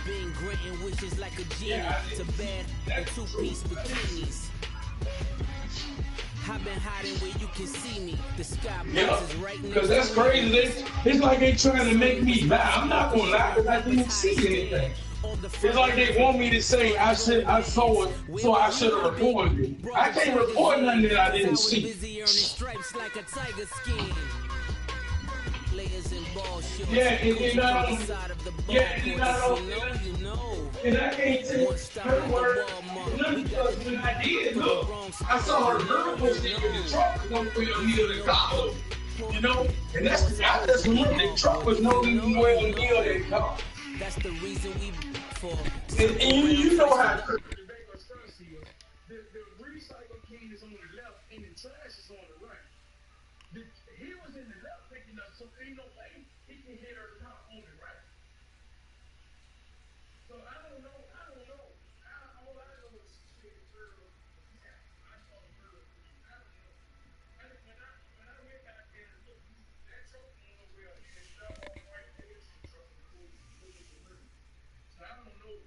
Being granting wishes like a genie to bad and two-piece bikinis. I've been hiding where you can see me. The sky is right next because that's crazy. It's like they trying to make me lie. I'm not gonna lie because I didn't see anything. It's like they want me to say I saw it, so I should have reported it. I can't report nothing that I didn't see. Yeah, and I can't tell her word. Because when I did look, I saw her girl was in the truck somewhere near the collar. You know? And I just remember the truck was nowhere near that car. That's the reason we for. And you know how the recycle can is on the left and the trash is on the right. He was in the left picking up, so ain't no way he can hit her car on the right. So I don't know. All I know is shit, girl. Yeah, I saw the girl. I don't know. When I went back there and looked, that truck went over there and stuff on the right there. So I don't know.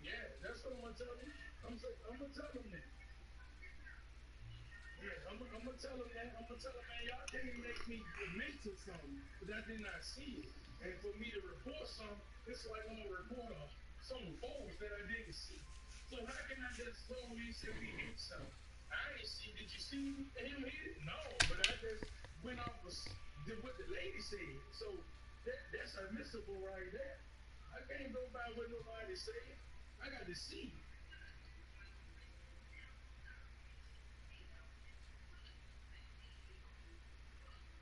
Yeah, that's what I'm gonna tell you. I'm gonna tell them that. Yeah, I'm gonna tell them that. I'm gonna tell them, man, y'all can't make me admit to something, but I did not see it. And for me to report something, it's like I'm gonna report some falls that I didn't see. So how can I just tell me and say we hit something? I ain't see. Did you see him hit it? No, but I just went off did what the lady said. So that's admissible right there. I can't go by what nobody said. I got to see.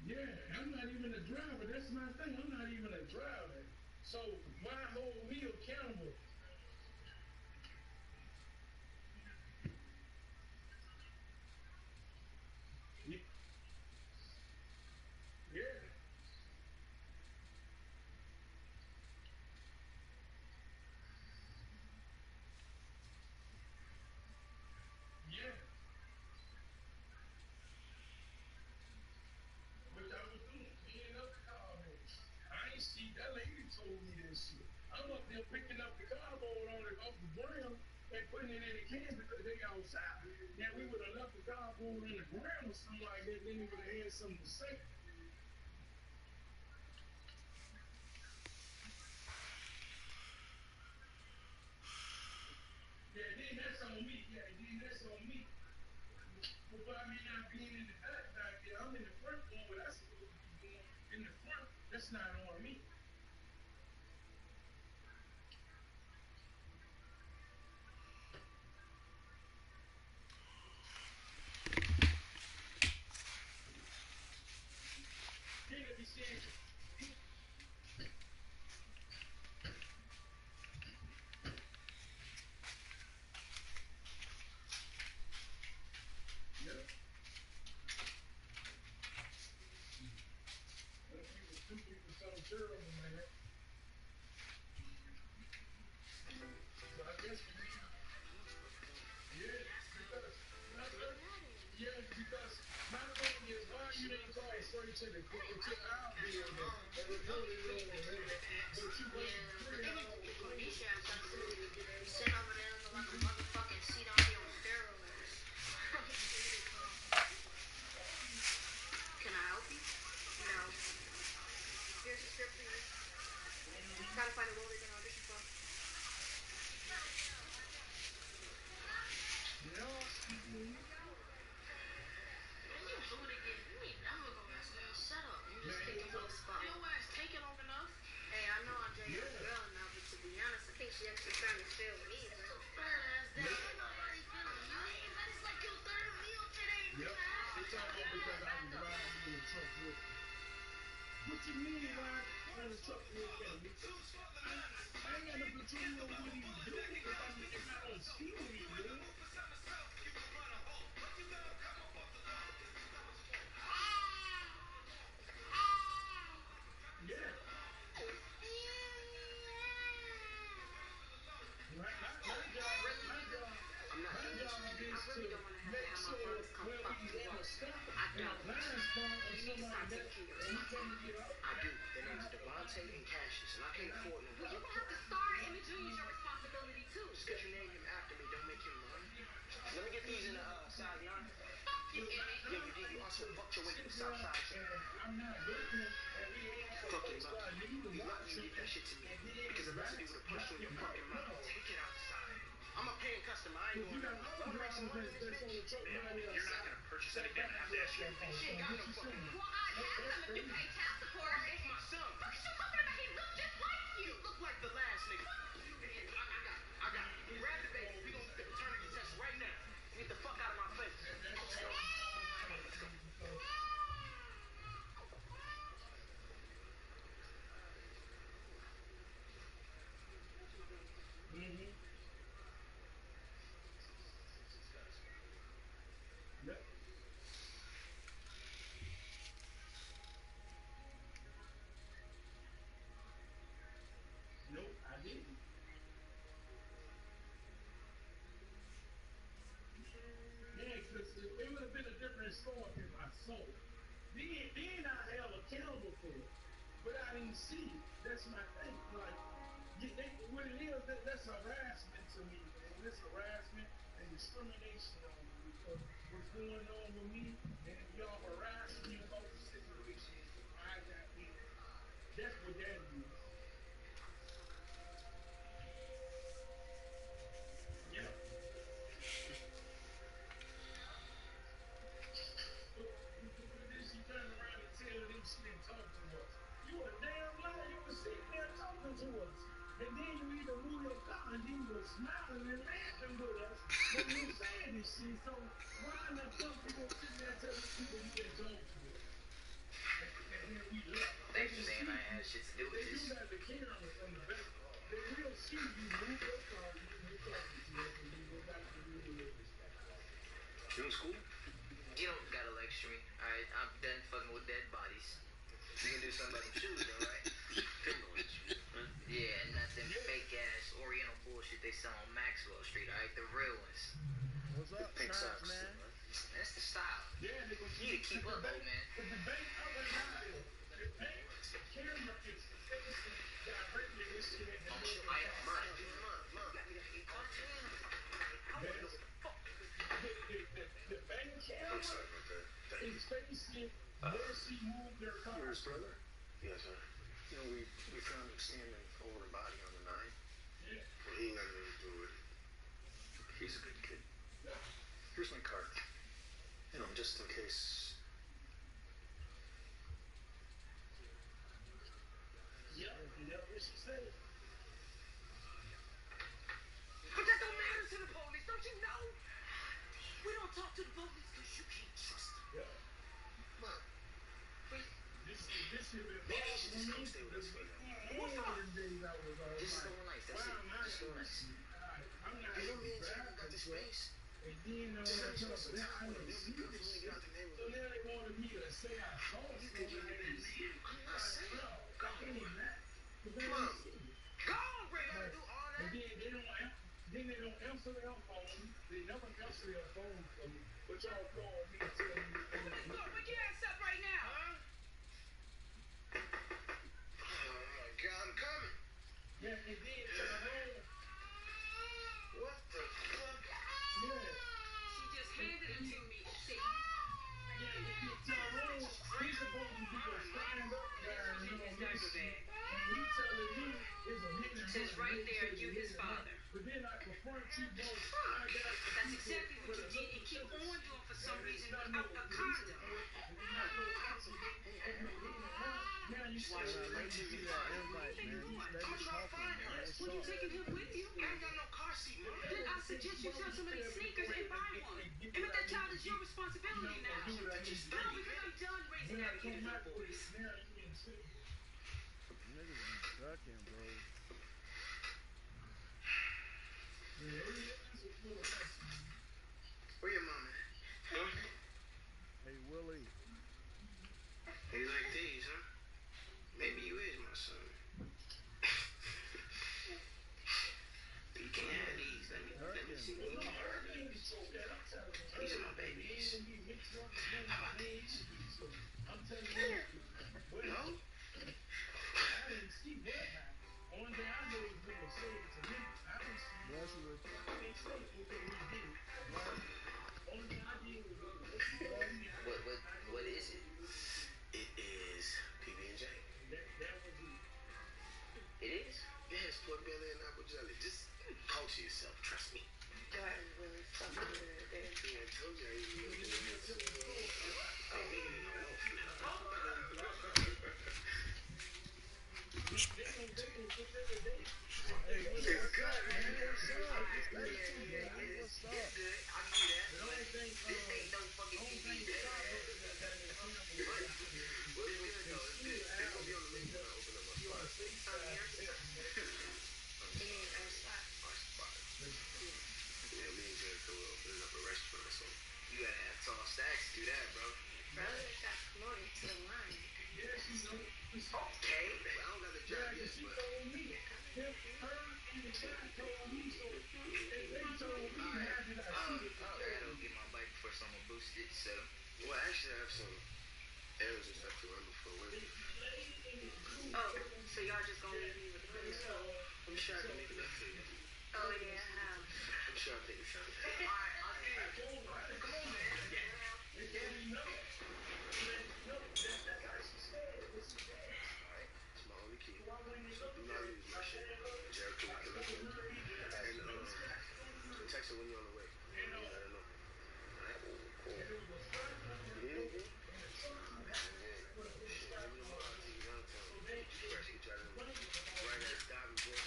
Yeah, I'm not even a driver. That's my thing. I'm not even a driver. So why hold me accountable? ground and putting it in the can because they outside. Now we would have left the cardboard in the ground or something like that, then it would have had something to say. Yeah, then that's on me. Yeah, then that's on me. But by me not being in the back there, I'm in the front doing what I'm supposed to be doing. In the front, that's not on me. Then if you say, yeah. Well, people stupid for so terrible, man. So I guess we need, because my thing is, why you didn't call straight to the our building and report it over there? But you went 3 hours. Sit over there looking like a motherfucking seat on your steroids. Can I help you? No. Here's the script for you. Try to find a role they can audition for. No. Shut up. You just taking for the spot. Your ass taking long enough. Hey, I know I'm dating a girl now, but to be honest, I think she actually starting to feel me. So fat ass down. Ain't nobody feeling you. But it's like your third meal today. Yep. It's all because I was riding in the truck with. What you mean, Ryan? On the truck with him? I ain't got no platoon on what he's doing if I don't see what he's doing. Yeah. My job is to make sure where we want to stop and a blind spot or something like that, and we can't get out. I do. Their name's Devontae and Cassius, and I can't afford no. Well, you have to start imaging is your responsibility too. Just because you name him after me, don't make him run. Let me get these in the side yard. Yeah, you also fucked your way to the south side. I'm not looking at Fucking lucky. You lucky you get that shit to me. Because the rest of you would have punched you in your fucking mouth. Take it outside. I'm a paying customer. I ain't going to. You're not going to purchase anything and have to ask your phone. She ain't got no fucking money. Well, I have something to pay child support. It's my son. What you talking about? He looks just like you. You look like the last nigga. I got it. Grab the baby. We gonna get the paternity test right now. Get the fuck out of my face. Let's go. Come on, let's go. Yep. Nope, I didn't. Yeah, because it would have been a different story if I sold it. Then I held accountable for it. But I didn't see it. That's my thing. Like, what it is, that's harassment to me, man. That's harassment and discrimination on me. Because what's going on with me, and y'all harass me about the situation I got in. That's what that is. Yeah. Then she turned around and tell them she didn't talk to us. You a damn liar. You were sitting there talking to us. And then you either move your car and then you were smiling and laughing with us when you saying this shit. So why in the fuck you gonna sit there telling people you didn't talk to us? And then we left. Thanks for saying I had shit to do with They this. do got the camera from the back. They will see you move your car and you're talking to us and you go back to the video. You in school? You don't gotta lecture me. Alright, I'm done fucking with dead bodies. You can do something about them shoes though, right? Timberlands. Huh? Yeah, not them fake ass Oriental bullshit they sell on Maxwell Street, alright? The real ones. What's up, Pink Charles, socks. man? That's the style. Yeah, they gonna You need to keep up, old man. But the bank camera is facing directly this shit at the I am mine. is facing where she moved their car. His brother? Yes, sir. You know, we found him standing over the body on the 9. Yeah. Well, he ain't got nothing to do with it. He's a good kid. Here's my card. You know, just in case. Yeah, what she said. But that don't matter to the police, don't you know? We don't talk to the police because you can't trust them. Yeah. Mom, This should be maybe you should just come stay with us for now. What's up? Days I was Just the one night, that's it. Just the one night. I'm not You know me and Jack got this space. And then Just let us know some time when it'll be good for me to get out the so neighborhood. now they wanted me to say I saw You could give me that name. I'm not saying. Go Mom, Go on, Ray, gotta do all that. And then they don't answer their phone. They never answer their phone for me. But y'all call me and tell me. Look, wake your ass up right now. oh my God, I'm coming. Yeah, and then What the fuck? yeah. She just handed it to me. See? Tyrone, he's supposed to be a stand up guy, you know, and he telling you is a hidden Says right there, you his father. But then I confront you both. I got That's exactly what you did and keep on doing for some reason without a condom. now you Why should I let you do that invite, man? Well, you taking him with you? I ain't got no car seat, Mom. Then I suggest you sell some of these sneakers and buy one. And make that child is your responsibility now. No, because I'm done raising that kid as a boys. now you being sick. Niggas be ducking, bro. Where your mom at? Huh? Hey, Willie. They like these, huh? Maybe you is my son. You can't have these. Let me see what you can have these. These are my babies. How about these? I'm telling you. No? I didn't see what happened. One day I know he's going to say it to me. I didn't see Bless you, Rich. they say it because we did it. Only thing I did was What is it? It is PB&J. that was it. It is? Yes, pork belly and apple jelly. Just culture yourself. Trust me. God really fucking good. Yeah, I told you I used to live in Hey, Willie, what's up, man? What's up? What's up? It's good. I knew that. But this ain't no fucking TV. Well, it's good though. It's good. It's gonna be on the menu when I open up my spot. Our spot. Yeah, me and Jericho will open up a restaurant, so You gotta have tall stacks to do that, bro. Brother got promoted to the line. Okay. I don't got the job yet, but I gotta get my bike before someone boosts it, so. well, actually, I have some errands and stuff to run before Wednesday. Oh, so y'all just gonna leave me with the police? I'm sure I can make it up for you. Oh yeah, how? I'm sure I'll take a shot. Alright, I'll see you. Come on, man. It's my only key. So do not lose my shit. Jericho will kill us. And text her when you're on the way. Let her know. Alright? Cool. You need anything? Shit, maybe tomorrow I'll take you downtown. Fresh, get you out of the right at the diving board.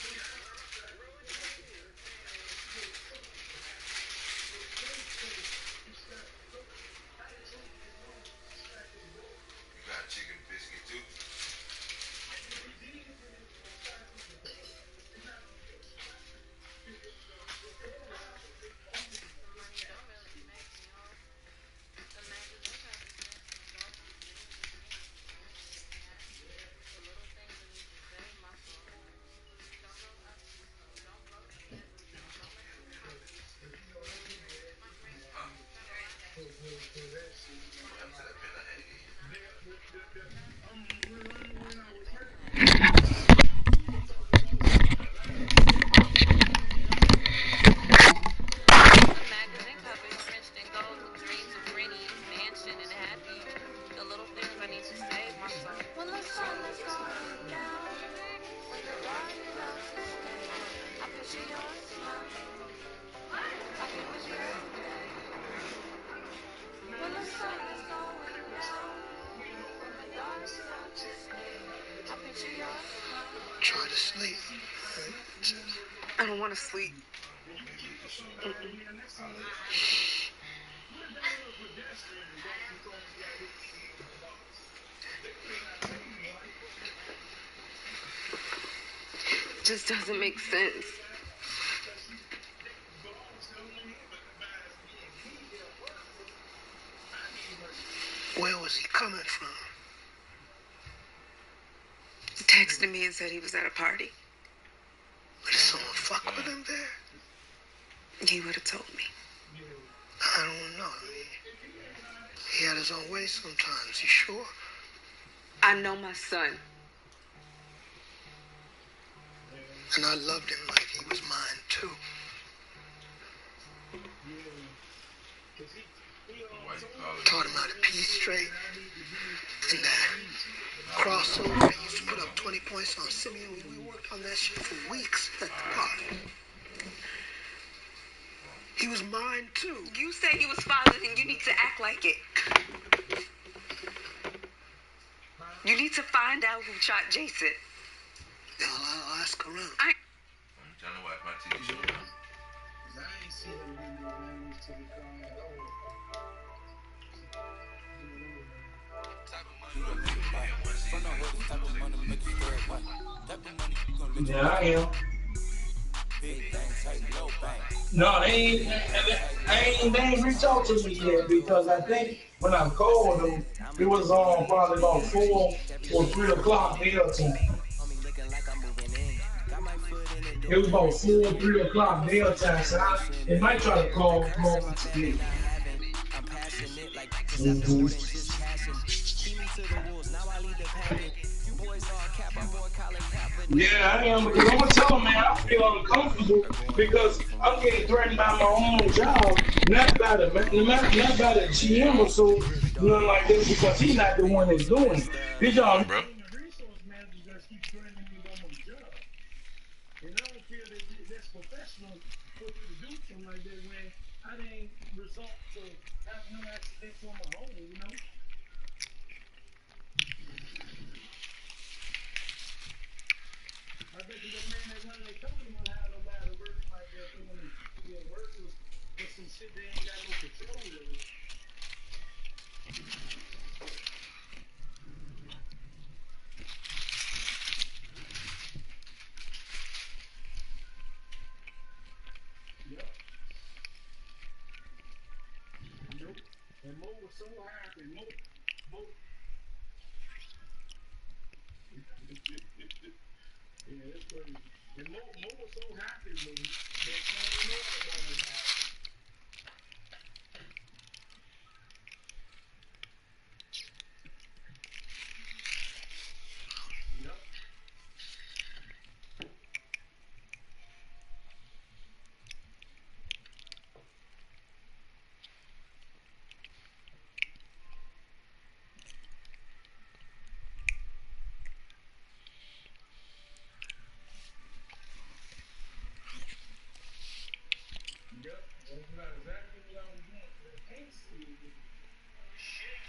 You got chicken biscuit too? Magazine covers drenched in gold with dreams of Rennie's mansion and happy to sleep. I don't want to sleep. Just doesn't make sense. Where was he coming from? He texted me and said he was at a party. Did someone fuck with him there? He would have told me. I don't know. He had his own way sometimes. You sure? I know my son. And I loved him like he was mine, too. Taught him how to pee straight. And that crossover, he used to put up 20 points on Simeon. We worked on that shit for weeks at the park. He was mine, too. You say he was fathered and you need to act like it. You need to find out who shot Jason. Yeah, I'll ask around. I'm trying to watch my TV show now. I ain't seen him do no damage to the car at all. Yeah, I am. No, they ain't reached out to me yet because I think when I called them, it was on probably about 4 or 3 o'clock their time. It was about 4 or 3 o'clock their time, so they might try to call today. Yeah, I am, because I'm going to tell them, man, I feel uncomfortable because I'm getting threatened by my own job, not by the GM or so, nothing like this, because he's not the one that's doing it. Did y'all? The resource managers just keep threatening me about my job. And I don't feel that that's professional for you to do something like that when I didn't resort to have no accidents on my own, you know? I bet you that man that run their company won't have nobody working like that for them to be workers with some shit they ain't got no control over. Yep. Nope. And Mo was so happy. Mo. Yeah, that's crazy. And Mo was so happy with me that I didn't know what was happening. Yep.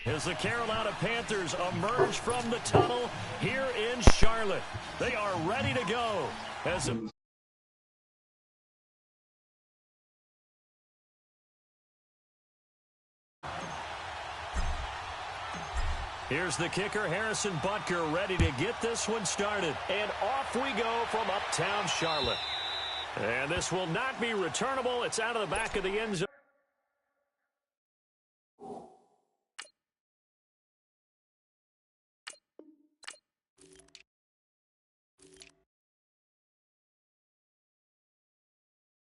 As the Carolina Panthers emerge from the tunnel here in Charlotte. They are ready to go. Here's the kicker, Harrison Butker, ready to get this one started. And off we go from uptown Charlotte. And this will not be returnable. It's out of the back of the end zone.